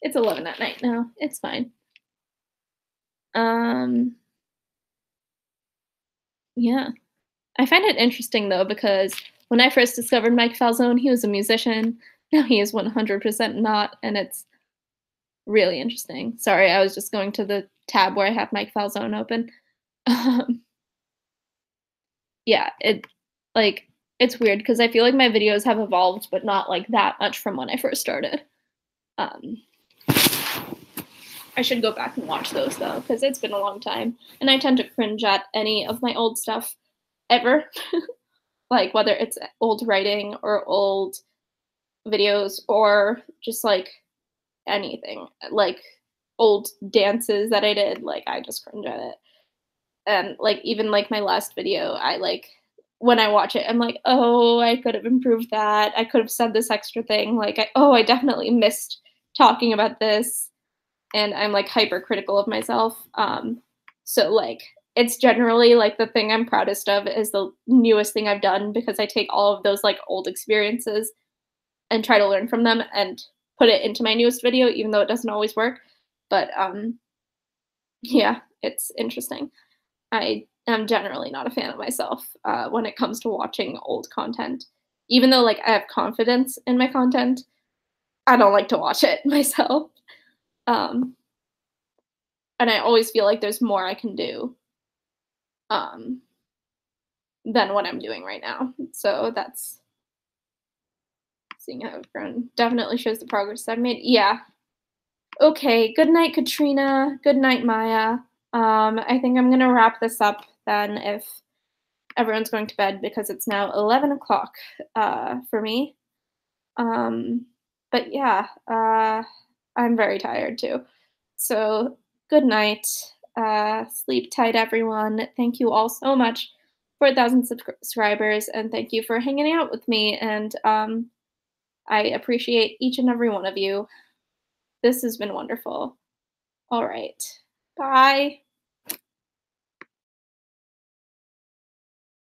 It's 11 at night now. It's fine. Yeah. I find it interesting though because when I first discovered Mike Falzone, he was a musician. Now he is 100% not, and it's really interesting. Sorry, I was just going to the tab where I have Mike Falzone open. Um, yeah, it's weird because I feel like my videos have evolved, but not like that much from when I first started. Um, I should go back and watch those though, because it's been a long time, and I tend to cringe at any of my old stuff ever, like whether it's old writing or old videos or just like anything, like old dances that I did. Like I just cringe at it, and like even like my last video, I like when I watch it, I'm like, oh, I could have improved that. I could have said this extra thing. Like, I definitely missed talking about this, and I'm like hypercritical of myself. So like it's generally like the thing I'm proudest of is the newest thing I've done because I take all of those like old experiences and try to learn from them and put it into my newest video, even though it doesn't always work. But yeah, it's interesting. I am generally not a fan of myself when it comes to watching old content. Even though like I have confidence in my content, I don't like to watch it myself. Um, and I always feel like there's more I can do um, than what I'm doing right now. So that's seeing how I've grown. Definitely shows the progress I've made. Yeah. Okay. Good night, Katrina. Good night, Maya. I think I'm gonna wrap this up then if everyone's going to bed because it's now 11 o'clock for me. But yeah, I'm very tired too. So good night. Sleep tight, everyone. Thank you all so much for 1,000 subscribers, and thank you for hanging out with me. And I appreciate each and every one of you. This has been wonderful. All right. Bye.